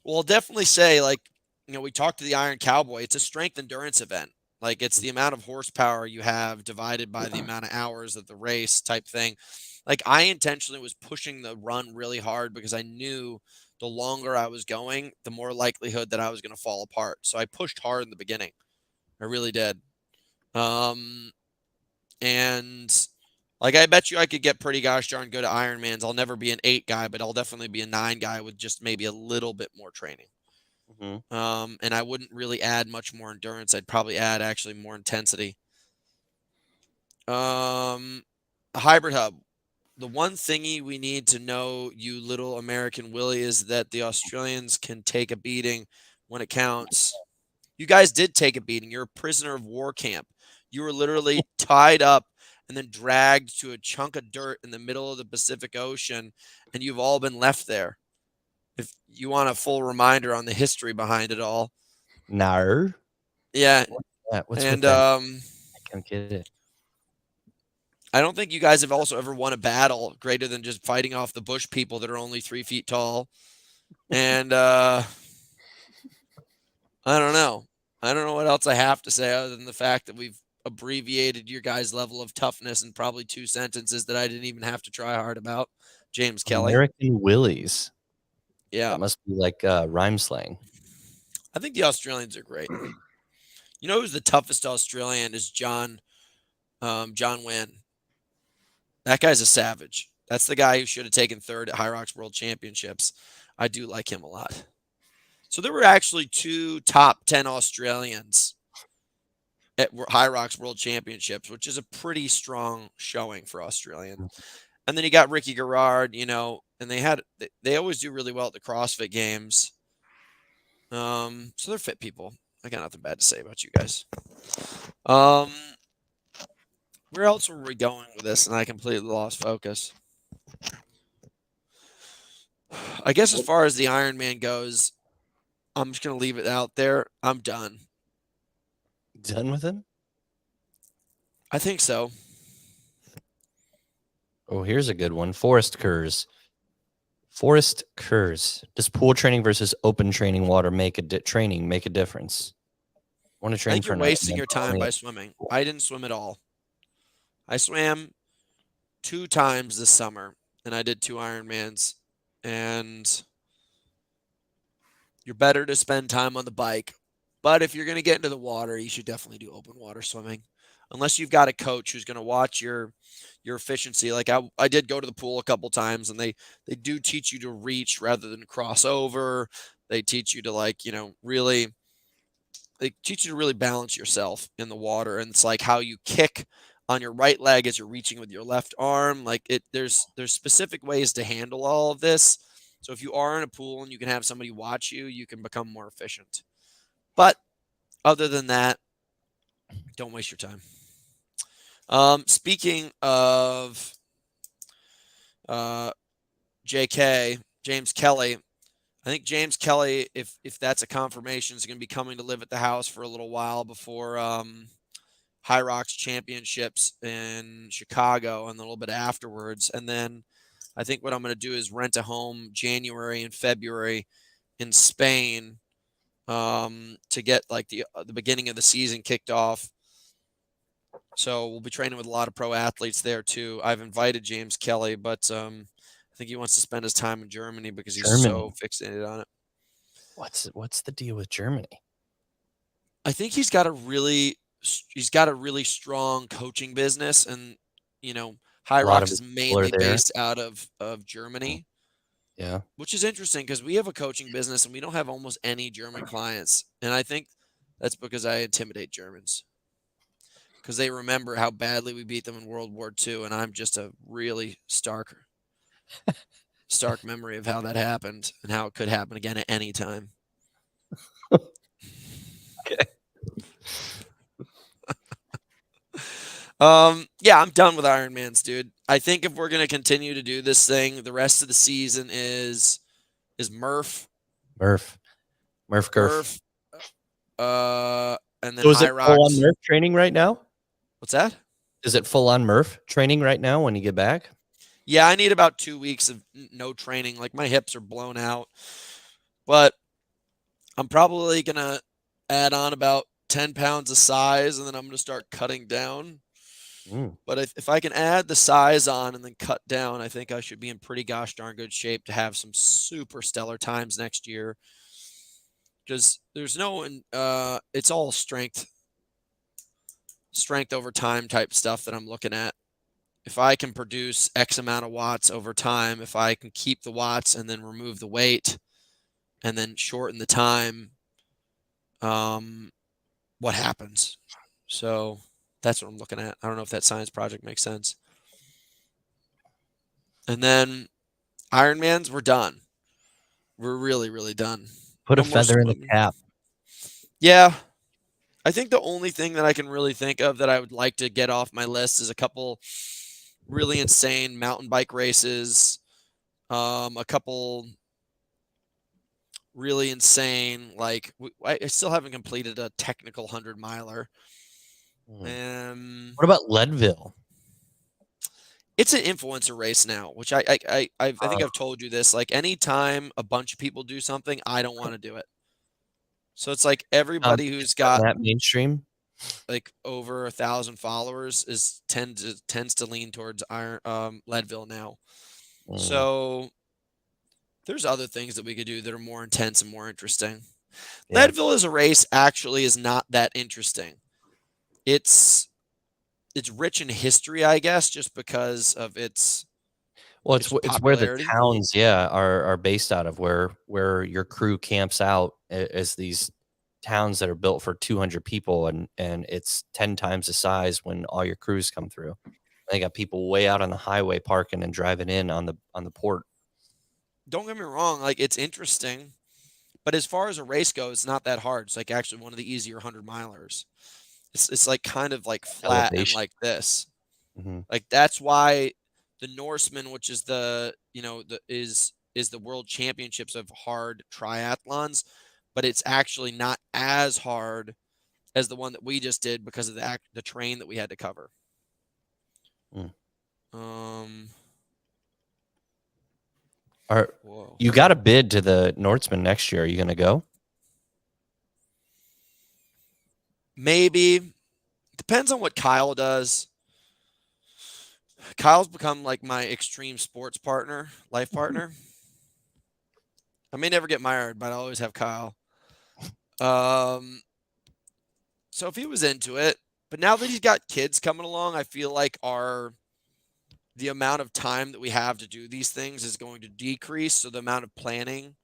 Speaker 1: Well, I'll definitely say, like, we talked to the Iron Cowboy. It's a strength endurance event. Like, it's the amount of horsepower you have divided by the amount of hours of the race type thing. Like, I intentionally was pushing the run really hard because I knew the longer I was going, the more likelihood that I was going to fall apart. So I pushed hard in the beginning. I really did. And like, I bet you I could get pretty gosh darn good at Ironmans. I'll never be an 8 guy, but I'll definitely be a 9 guy with just maybe a little bit more training.
Speaker 2: Mm-hmm.
Speaker 1: And I wouldn't really add much more endurance. I'd probably add actually more intensity. A hybrid hub. The one thingy we need to know, you little American Willie, is that the Australians can take a beating when it counts. You guys did take a beating. You're a prisoner of war camp. You were literally tied up and then dragged to a chunk of dirt in the middle of the Pacific Ocean, and you've all been left there. If you want a full reminder on the history behind it all.
Speaker 2: No.
Speaker 1: Yeah.
Speaker 2: What's
Speaker 1: And
Speaker 2: with that? I can't get it.
Speaker 1: I don't think you guys have also ever won a battle greater than just fighting off the bush people that are only 3 feet tall. And I don't know. I don't know what else I have to say other than the fact that we've abbreviated your guys' level of toughness in probably 2 sentences that I didn't even have to try hard about. James Kelly.
Speaker 2: American Willies.
Speaker 1: Yeah.
Speaker 2: That must be like rhyme slang.
Speaker 1: I think the Australians are great. You know who's the toughest Australian is John Wynn. That guy's a savage. That's the guy who should have taken 3rd at High Rocks World Championships. I do like him a lot. So there were actually 2 top 10 Australians at High Rocks World Championships, which is a pretty strong showing for Australian. And then you got Ricky Garrard, and they always do really well at the CrossFit Games. So they're fit people. I got nothing bad to say about you guys. Where else were we going with this? And I completely lost focus. I guess as far as the Ironman goes, I'm just going to leave it out there. I'm done.
Speaker 2: Done with him?
Speaker 1: I think so.
Speaker 2: Oh, here's a good one. Forest Kurz. Does pool training versus open training water make a difference? I want to
Speaker 1: I
Speaker 2: train
Speaker 1: think
Speaker 2: for
Speaker 1: you're
Speaker 2: an
Speaker 1: wasting
Speaker 2: Ironman,
Speaker 1: your
Speaker 2: but
Speaker 1: time
Speaker 2: only
Speaker 1: by swimming. I didn't swim at all. I swam 2 times this summer, and I did 2 Ironmans. and you're better to spend time on the bike. But if you're going to get into the water, you should definitely do open water swimming. Unless you've got a coach who's going to watch your efficiency. Like I did go to the pool a couple times, and they do teach you to reach rather than cross over. They teach you to, like, really, they teach you to really balance yourself in the water, and it's like how you kick on your right leg as you're reaching with your left arm. Like, there's specific ways to handle all of this. So if you are in a pool and you can have somebody watch you, you can become more efficient. But other than that, don't waste your time. Speaking of JK, James Kelly, I think James Kelly, if that's a confirmation, is going to be coming to live at the house for a little while before High Rocks Championships in Chicago and a little bit afterwards. And then I think what I'm going to do is rent a home January and February in Spain to get like the beginning of the season kicked off. So we'll be training with a lot of pro athletes there too. I've invited James Kelly, but I think he wants to spend his time in Germany because he's so fixated on it.
Speaker 2: What's the deal with Germany?
Speaker 1: I think he's got a really strong coaching business, and High Rocks is mainly based out of Germany.
Speaker 2: Yeah,
Speaker 1: which is interesting because we have a coaching business and we don't have almost any German clients, and I think that's because I intimidate Germans because they remember how badly we beat them in World War II, and I'm just a really stark memory of how that happened and how it could happen again at any time.
Speaker 2: okay.
Speaker 1: Yeah, I'm done with Ironmans, dude. I think if we're gonna continue to do this thing, the rest of the season is Murph.
Speaker 2: Murph.
Speaker 1: And then
Speaker 2: So is
Speaker 1: High
Speaker 2: it full on
Speaker 1: Rocks.
Speaker 2: Murph training right now?
Speaker 1: What's that?
Speaker 2: Is it full on Murph training right now when you get back?
Speaker 1: Yeah, I need about 2 weeks of no training. Like, my hips are blown out, but I'm probably gonna add on about 10 pounds of size, and then I'm gonna start cutting down. But if I can add the size on and then cut down, I think I should be in pretty gosh darn good shape to have some super stellar times next year. Because there's it's all strength over time type stuff that I'm looking at. If I can produce X amount of watts over time, if I can keep the watts and then remove the weight and then shorten the time, what happens? So that's what I'm looking at. I don't know if that science project makes sense. And then Ironmans, we're done. We're really, really done.
Speaker 2: Put a feather in the cap.
Speaker 1: Yeah. I think the only thing that I can really think of that I would like to get off my list is a couple really insane mountain bike races, a couple really insane, like, I still haven't completed a technical 100-miler.
Speaker 2: What about Leadville?
Speaker 1: It's an influencer race now, which I think I've told you this. Like, anytime a bunch of people do something, I don't want to do it. So it's like everybody who's got
Speaker 2: that mainstream,
Speaker 1: like over 1,000 followers, tends to lean towards Leadville now. So there's other things that we could do that are more intense and more interesting. Yeah. Leadville as a race actually is not that interesting. It's rich in history, I guess, just because of its
Speaker 2: it's where the towns are based out of, where your crew camps out as these towns that are built for 200 people, and it's 10 times the size when all your crews come through. They got people way out on the highway parking and driving in on the port.
Speaker 1: Don't get me wrong, like, it's interesting, but as far as a race goes, it's not that hard. It's like actually one of the easier 100-milers. It's like kind of like flat and like this. Like, that's why the Norseman, which is is the world championships of hard triathlons, but it's actually not as hard as the one that we just did because of the terrain that we had to cover.
Speaker 2: You got a bid to the Norseman next year. Are you going to go?
Speaker 1: Maybe. Depends on what Kyle does. Kyle's become like my extreme sports partner, life partner. I may never get mired, but I'll always have Kyle. So if he was into it, but now that he's got kids coming along, I feel like the amount of time that we have to do these things is going to decrease. So the amount of planning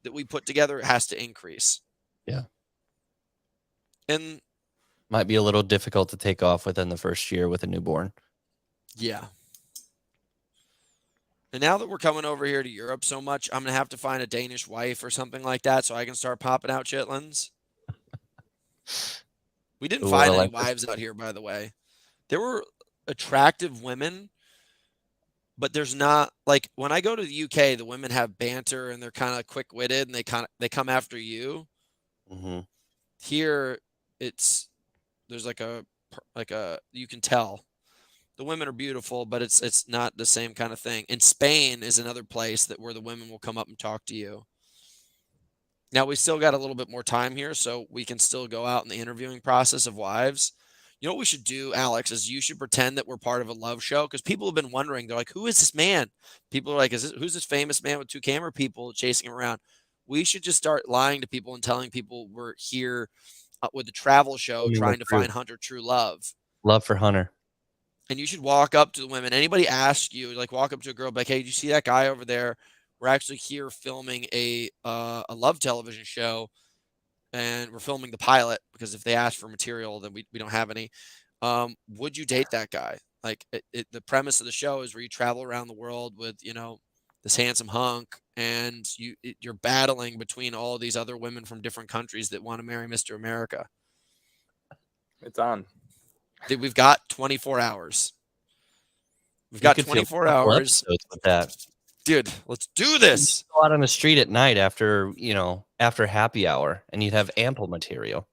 Speaker 1: that we put together has to increase.
Speaker 2: Yeah.
Speaker 1: And
Speaker 2: Might be a little difficult to take off within the first year with a newborn.
Speaker 1: yeah. And now that we're coming over here to Europe so much, I'm going to have to find a Danish wife or something like that so I can start popping out chitlins. We didn't
Speaker 2: Ooh,
Speaker 1: find any
Speaker 2: Alexis.
Speaker 1: wives out here, by the way. There were attractive women, but there's not like when I go to the UK, the women have banter and they're kind of quick-witted and they come after you.
Speaker 2: Mm-hmm.
Speaker 1: Here, there's like a you can tell the women are beautiful, but it's not the same kind of thing. And Spain is another place where the women will come up and talk to you. Now we still got a little bit more time here, so we can still go out in the interviewing process of wives. You know what we should do, Alex, is you should pretend that we're part of a love show because people have been wondering. They're like, "Who is this man?" People are like, who's this famous man with 2 camera people chasing him around?" We should just start lying to people and telling people we're here with the travel show trying to find Hunter true love.
Speaker 2: Love for Hunter.
Speaker 1: And you should walk up to the women. Anybody ask you, like walk up to a girl, like, "Hey, did you see that guy over there? We're actually here filming a love television show, and we're filming the pilot because if they ask for material, then we don't have any. Would you date that guy?" Like the premise of the show is where you travel around the world with this handsome hunk, and you're battling between all these other women from different countries that want to marry Mr. America.
Speaker 3: It's on.
Speaker 1: We've got 24 hours. We've got 24 hours
Speaker 2: with that.
Speaker 1: Dude, let's do this.
Speaker 2: Go out on the street at night after happy hour, and you'd have ample material.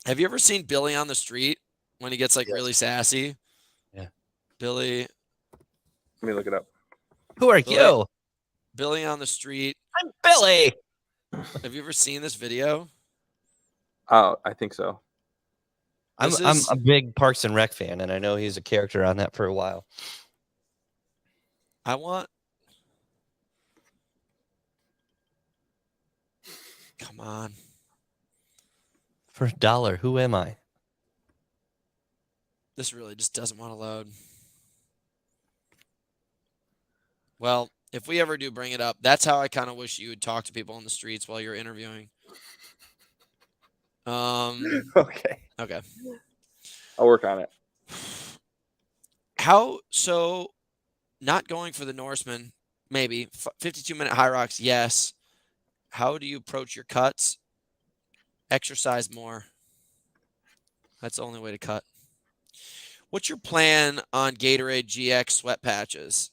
Speaker 1: Have you ever seen Billy on the street when he gets really sassy?
Speaker 2: Yeah.
Speaker 1: Billy.
Speaker 3: Let me look it up.
Speaker 2: Who are you?
Speaker 1: Billy on the street.
Speaker 2: I'm Billy.
Speaker 1: Have you ever seen this video?
Speaker 3: Oh, I think so.
Speaker 2: I'm a big Parks and Rec fan, and I know he's a character on that for a while.
Speaker 1: Come on.
Speaker 2: For $1, who am I?
Speaker 1: This really just doesn't want to load. Well, if we ever do bring it up, that's how I kind of wish you would talk to people on the streets while you're interviewing.
Speaker 3: Okay. I'll work on it.
Speaker 1: So not going for the Norseman, maybe 52-minute high rocks, yes. How do you approach your cuts? Exercise more. That's the only way to cut. What's your plan on Gatorade GX sweat patches?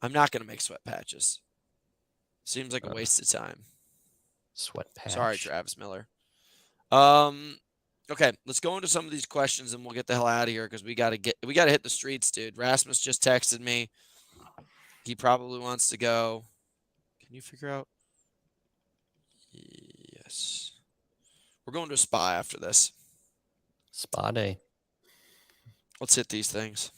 Speaker 1: I'm not going to make sweat patches. Seems like a waste of time.
Speaker 2: Sweat patch.
Speaker 1: Sorry, Travis Miller. Okay, let's go into some of these questions and we'll get the hell out of here because we got to hit the streets, dude. Rasmus just texted me. He probably wants to go. Can you figure out? Yes. We're going to a spa after this.
Speaker 2: Spa day.
Speaker 1: Let's hit these things.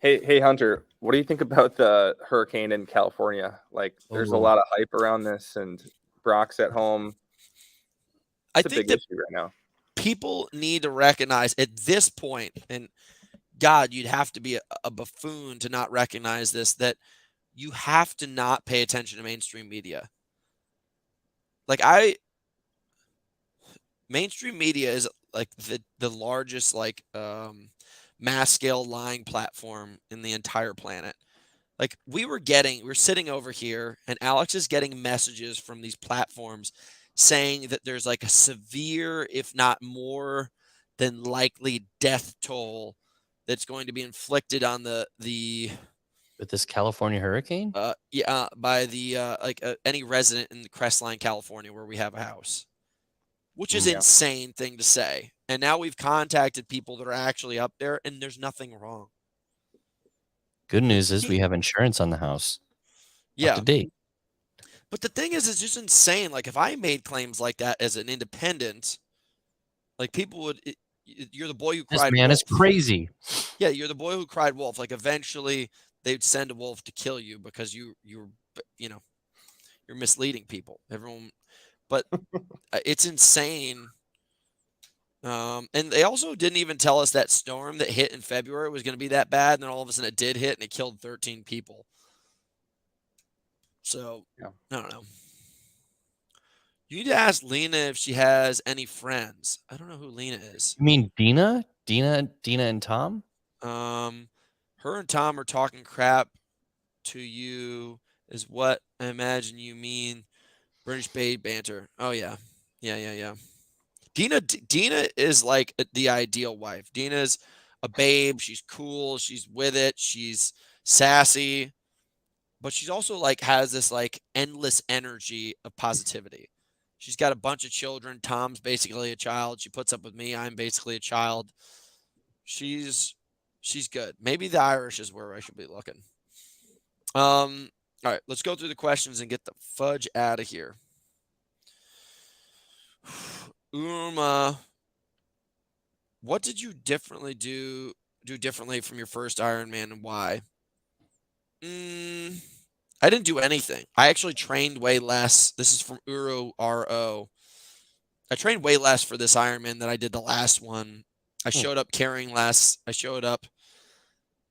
Speaker 3: Hey, Hunter, what do you think about the hurricane in California? Like, there's a lot of hype around this, and Brock's at home. It's a big issue right now.
Speaker 1: People need to recognize at this point, and God, you'd have to be a buffoon to not recognize this, that you have to not pay attention to mainstream media. Mainstream media is like the largest mass scale lying platform in the entire planet. Like we're sitting over here and Alex is getting messages from these platforms saying that there's like a severe, if not more than likely death toll that's going to be inflicted on
Speaker 2: with this California hurricane?
Speaker 1: By any resident in Crestline, California, where we have a house, which is insane thing to say. And now we've contacted people that are actually up there, and there's nothing wrong.
Speaker 2: Good news is we have insurance on the house.
Speaker 1: Yeah.
Speaker 2: Up to date.
Speaker 1: But the thing is, it's just insane. Like if I made claims like that as an independent, like people would. You're the boy who cried wolf.
Speaker 2: This man is crazy.
Speaker 1: Yeah, you're the boy who cried wolf. Like eventually they'd send a wolf to kill you because you're you're misleading people. Everyone, but it's insane. And they also didn't even tell us that storm that hit in February was going to be that bad. And then all of a sudden it did hit and it killed 13 people. So,
Speaker 3: Yeah.
Speaker 1: I don't know. You need to ask Lena if she has any friends. I don't know who Lena is.
Speaker 2: You mean Dina? Dina and Tom?
Speaker 1: Her and Tom are talking crap to you is what I imagine you mean. British babe banter. Oh yeah. Yeah. Dina is like the ideal wife. Dina's a babe. She's cool. She's with it. She's sassy, but she's also like has this like endless energy of positivity. She's got a bunch of children. Tom's basically a child. She puts up with me. I'm basically a child. She's good. Maybe the Irish is where I should be looking. All right, let's go through the questions and get the fudge out of here. Uma, what did you do differently from your first Ironman and why? I didn't do anything. I actually trained way less. This is from Uro RO. I trained way less for this Ironman than I did the last one. I showed up carrying less. I showed up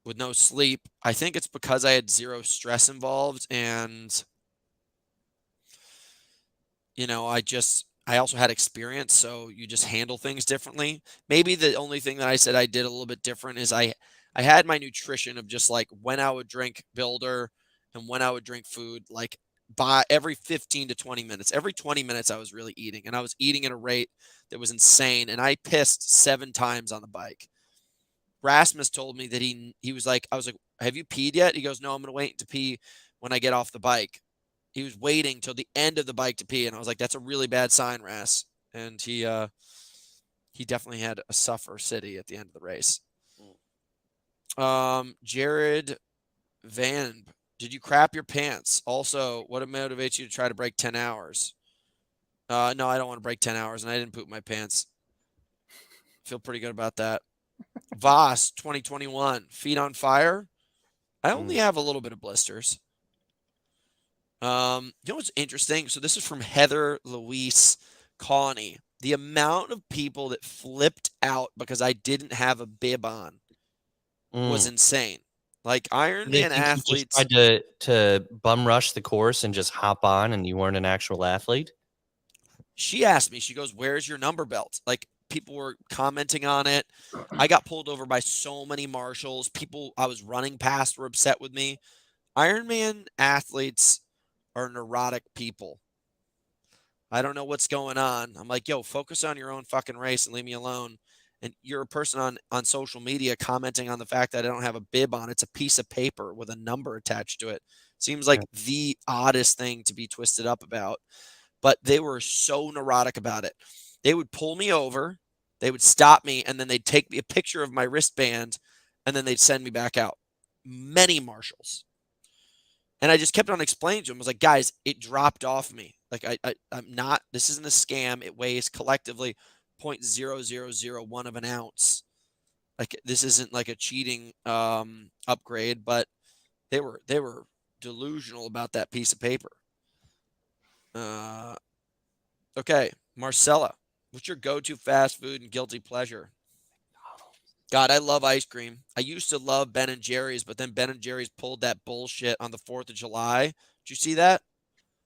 Speaker 1: with no sleep. I think it's because I had zero stress involved and I also had experience, so you just handle things differently. Maybe the only thing that I said I did a little bit different is I had my nutrition of just like when I would drink Builder and when I would drink food, like by every 15 to 20 minutes. Every 20 minutes I was really eating, and I was eating at a rate that was insane, and I pissed 7 times on the bike. Rasmus told me that he was like, I was like, have you peed yet? He goes, no, I'm going to wait to pee when I get off the bike. He was waiting till the end of the bike to pee, and I was like, that's a really bad sign, Ras. And he definitely had a suffer city at the end of the race. Jared Van, did you crap your pants? Also, what motivates you to try to break 10 hours? No, I don't want to break 10 hours, and I didn't poop my pants. Feel pretty good about that. Voss 2021, feet on fire. I only have a little bit of blisters. You know what's interesting? So this is from Heather Louise Connie. The amount of people that flipped out because I didn't have a bib on was insane. Like
Speaker 2: They
Speaker 1: Ironman
Speaker 2: think you just
Speaker 1: athletes.
Speaker 2: tried to bum rush the course and just hop on, and you weren't an actual athlete?
Speaker 1: She asked me, she goes, where's your number belt? Like people were commenting on it. I got pulled over by so many marshals. People I was running past were upset with me. Ironman athletes are neurotic people. I don't know what's going on. I'm like, yo, focus on your own fucking race and leave me alone. And you're a person on social media commenting on the fact that I don't have a bib on. It's a piece of paper with a number attached to it. Seems like the oddest thing to be twisted up about. But they were so neurotic about it. They would pull me over, they would stop me, and then they'd take me a picture of my wristband, and then they'd send me back out. Many marshals. And I just kept on explaining to him. I was like, guys, it dropped off me. Like I'm not, this isn't a scam. It weighs collectively 0.0001 of an ounce. Like this isn't like a cheating upgrade, but they were delusional about that piece of paper. Okay, Marcella, what's your go-to fast food and guilty pleasure? God, I love ice cream. I used to love Ben and Jerry's, but then Ben and Jerry's pulled that bullshit on the 4th of July. Did you see that?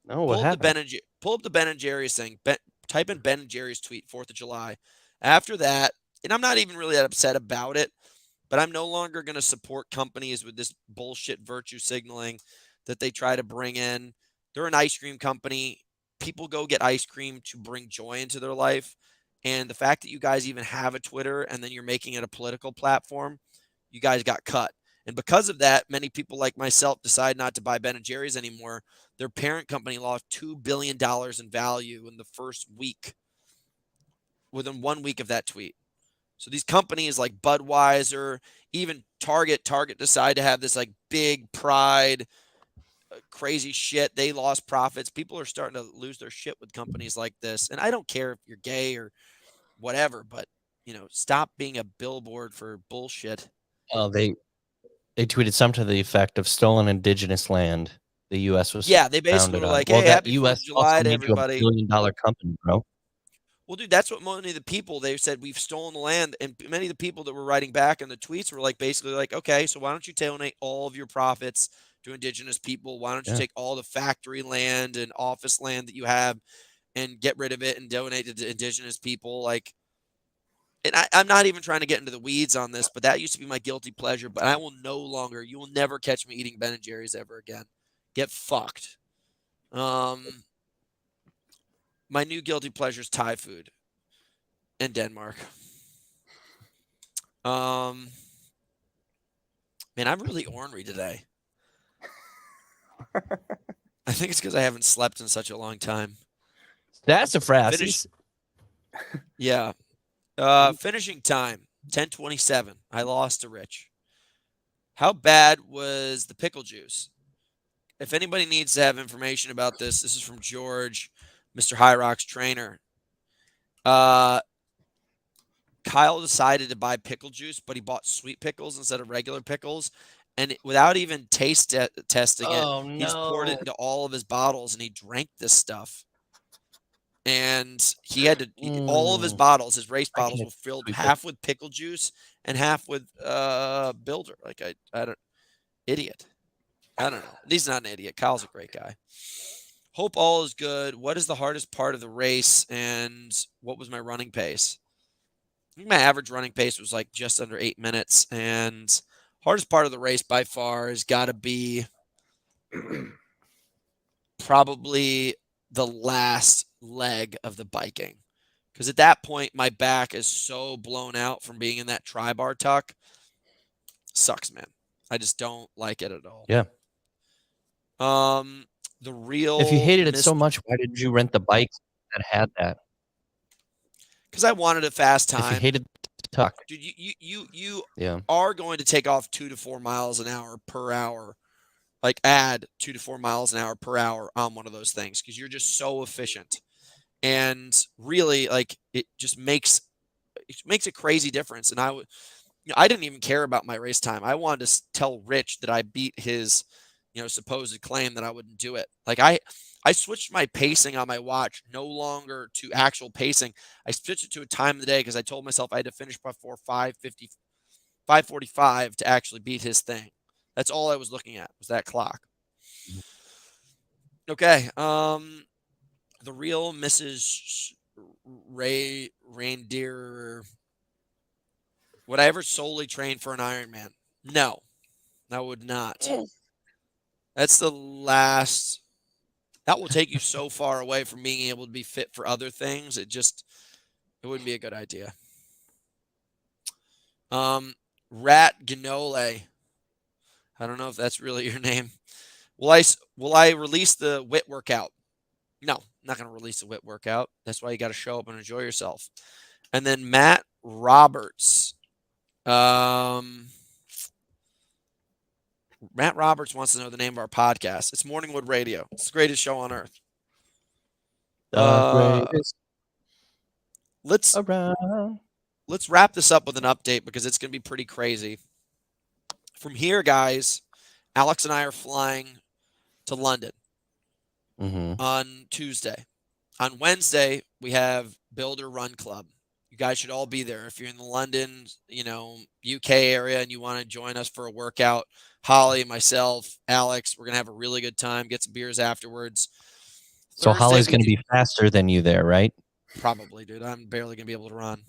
Speaker 2: No, what happened?
Speaker 1: Pull up the Ben and Jerry's thing. Type in Ben and Jerry's tweet 4th of July. After that, and I'm not even really that upset about it, but I'm no longer going to support companies with this bullshit virtue signaling that they try to bring in. They're an ice cream company. People go get ice cream to bring joy into their life. And the fact that you guys even have a Twitter and then you're making it a political platform, you guys got cut. And because of that, many people like myself decide not to buy Ben & Jerry's anymore. Their parent company lost $2 billion in value in the first week, within 1 week of that tweet. So these companies like Budweiser, even Target decide to have this like big pride, crazy shit. They lost profits. People are starting to lose their shit with companies like this. And I don't care if you're gay or whatever, but stop being a billboard for bullshit.
Speaker 2: Oh, they tweeted something to the effect of stolen indigenous land. the U.S. was
Speaker 1: Yeah, they basically
Speaker 2: founded
Speaker 1: were
Speaker 2: on.
Speaker 1: like,
Speaker 2: Well,
Speaker 1: "Hey,
Speaker 2: that
Speaker 1: happy 4th of
Speaker 2: U.S. also
Speaker 1: July to
Speaker 2: made you a
Speaker 1: everybody."
Speaker 2: billion-dollar company, bro.
Speaker 1: Well, dude, that's what many of the people, they said, "We've stolen the land." And many of the people that were writing back in the tweets were like, basically like, "Okay, so why don't you donate all of your profits to indigenous people? Why don't you
Speaker 2: Yeah.
Speaker 1: take all the factory land and office land that you have and get rid of it and donate it to indigenous people?" Like, and I'm not even trying to get into the weeds on this, but that used to be my guilty pleasure. But I will no longer, you will never catch me eating Ben and Jerry's ever again. Get fucked. My new guilty pleasure is Thai food in Denmark. Man, I'm really ornery today. I think it's because I haven't slept in such a long time.
Speaker 2: That's a frassies.
Speaker 1: Yeah. Finishing time, 10:27. I lost to Rich. How bad was the pickle juice? If anybody needs to have information about this, this is from George, Mr. High Rocks trainer. Kyle decided to buy pickle juice, but he bought sweet pickles instead of regular pickles. And without even testing it,
Speaker 2: Oh
Speaker 1: he just poured it
Speaker 2: no.
Speaker 1: into all of his bottles and he drank this stuff. And he had to, all of his bottles, his race
Speaker 2: I
Speaker 1: bottles,
Speaker 2: can't
Speaker 1: were filled
Speaker 2: sweet
Speaker 1: half with pickle juice and half with Builder. Like, I don't, idiot. I don't know. He's not an idiot. Kyle's a great guy. Hope all is good. What is the hardest part of the race, and what was my running pace? I think my average running pace was like just under 8 minutes, and hardest part of the race by far has got to be probably the last leg of the biking. Because at that point, my back is so blown out from being in that tri-bar tuck. Sucks, man. I just don't like it at all.
Speaker 2: Yeah.
Speaker 1: The real
Speaker 2: If you hated it so much, why did you rent the bike that had that?
Speaker 1: Because I wanted a fast
Speaker 2: If you
Speaker 1: time.
Speaker 2: hated the tuck.
Speaker 1: Dude, you
Speaker 2: Yeah.
Speaker 1: are going to take off 2 to 4 miles an hour per hour. Like, add 2 to 4 miles an hour per hour on one of those things because you're just so efficient. And really, like, it makes a crazy difference. And I didn't even care about my race time. I wanted to tell Rich that I beat his, supposed claim that I wouldn't do it. Like, I switched my pacing on my watch no longer to actual pacing. I switched it to a time of the day because I told myself I had to finish before 5:50, 5:45 to actually beat his thing. That's all I was looking at was that clock. Okay. The real Mrs. Ray Reindeer. Would I ever solely train for an Ironman? No, I would not. That's the last. That will take you so far away from being able to be fit for other things. It wouldn't be a good idea. Rat Gnole. I don't know if that's really your name. Will I release the WIT workout? No, I'm not going to release the WIT workout. That's why you got to show up and enjoy yourself. And then Matt Roberts. Matt Roberts wants to know the name of our podcast. It's Morningwood Radio. It's the greatest show on earth.
Speaker 2: Greatest
Speaker 1: Let's
Speaker 2: around.
Speaker 1: let's wrap this up with an update because it's going to be pretty crazy. From here, guys, Alex and I are flying to London on Tuesday. On Wednesday, we have Builder Run Club. You guys should all be there. If you're in the London, UK area and you want to join us for a workout, Holly, myself, Alex, we're going to have a really good time, get some beers afterwards.
Speaker 2: So Holly's going to be faster than you there, right?
Speaker 1: Probably, dude. I'm barely going to be able to run.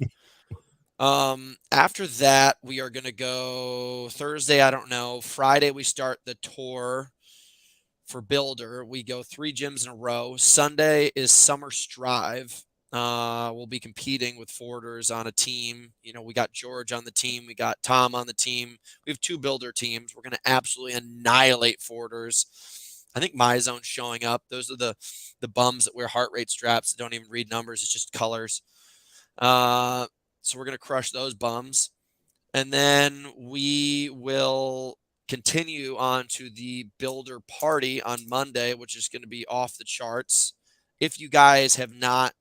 Speaker 1: After that, we are going to go Thursday. I don't know. Friday, we start the tour for Builder. We go 3 gyms in a row. Sunday is Summer Strive. We'll be competing with Forders on a team. We got George on the team. We got Tom on the team. We have 2 Builder teams. We're going to absolutely annihilate Forders. I think My Zone's showing up. Those are the bums that wear heart rate straps that don't even read numbers. It's just colors. So we're going to crush those bums. And then we will continue on to the Builder Party on Monday, which is going to be off the charts. If you guys have not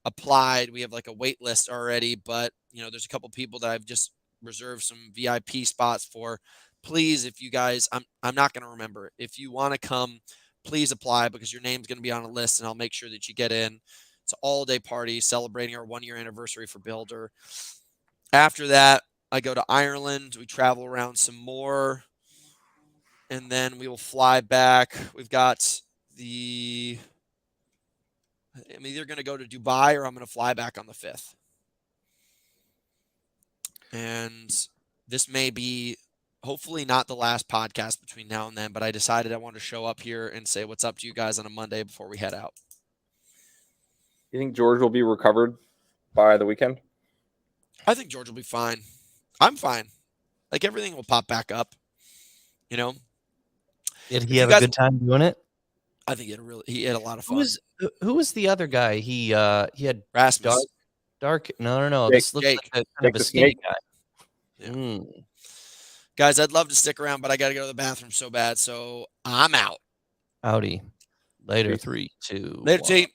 Speaker 1: applied, we have like a wait list already, but there's a couple people that I've just reserved some VIP spots for. Please, if you guys, I'm not going to remember. If you want to come, please apply because your name's going to be on a list and I'll make sure that you get in. It's an all-day party celebrating our 1-year anniversary for Builder. After that, I go to Ireland. We travel around some more, and then we will fly back. We've got I'm either going to go to Dubai or I'm going to fly back on the 5th. And this may be hopefully not the last podcast between now and then, but I decided I wanted to show up here and say what's up to you guys on a Monday before we head out.
Speaker 3: You think George will be recovered by the weekend?
Speaker 1: I think George will be fine. I'm fine. Like, everything will pop back up, you know?
Speaker 2: Did
Speaker 1: If
Speaker 2: he
Speaker 1: you
Speaker 2: have
Speaker 1: guys-
Speaker 2: a good time doing it?
Speaker 1: I think he had a lot of fun.
Speaker 2: Who was the other guy? He had
Speaker 1: Rasmus.
Speaker 2: dark. No.
Speaker 3: Jake,
Speaker 2: This looks
Speaker 1: Jake.
Speaker 2: like kind
Speaker 3: Jake
Speaker 2: of a
Speaker 3: the
Speaker 2: skinny
Speaker 3: snake.
Speaker 2: guy.
Speaker 1: Yeah.
Speaker 2: Mm.
Speaker 1: Guys, I'd love to stick around, but I got to go to the bathroom so bad, so I'm out.
Speaker 2: Howdy. Later.
Speaker 3: Peace.
Speaker 2: 3, 2,
Speaker 1: Later,
Speaker 2: 1.
Speaker 1: team.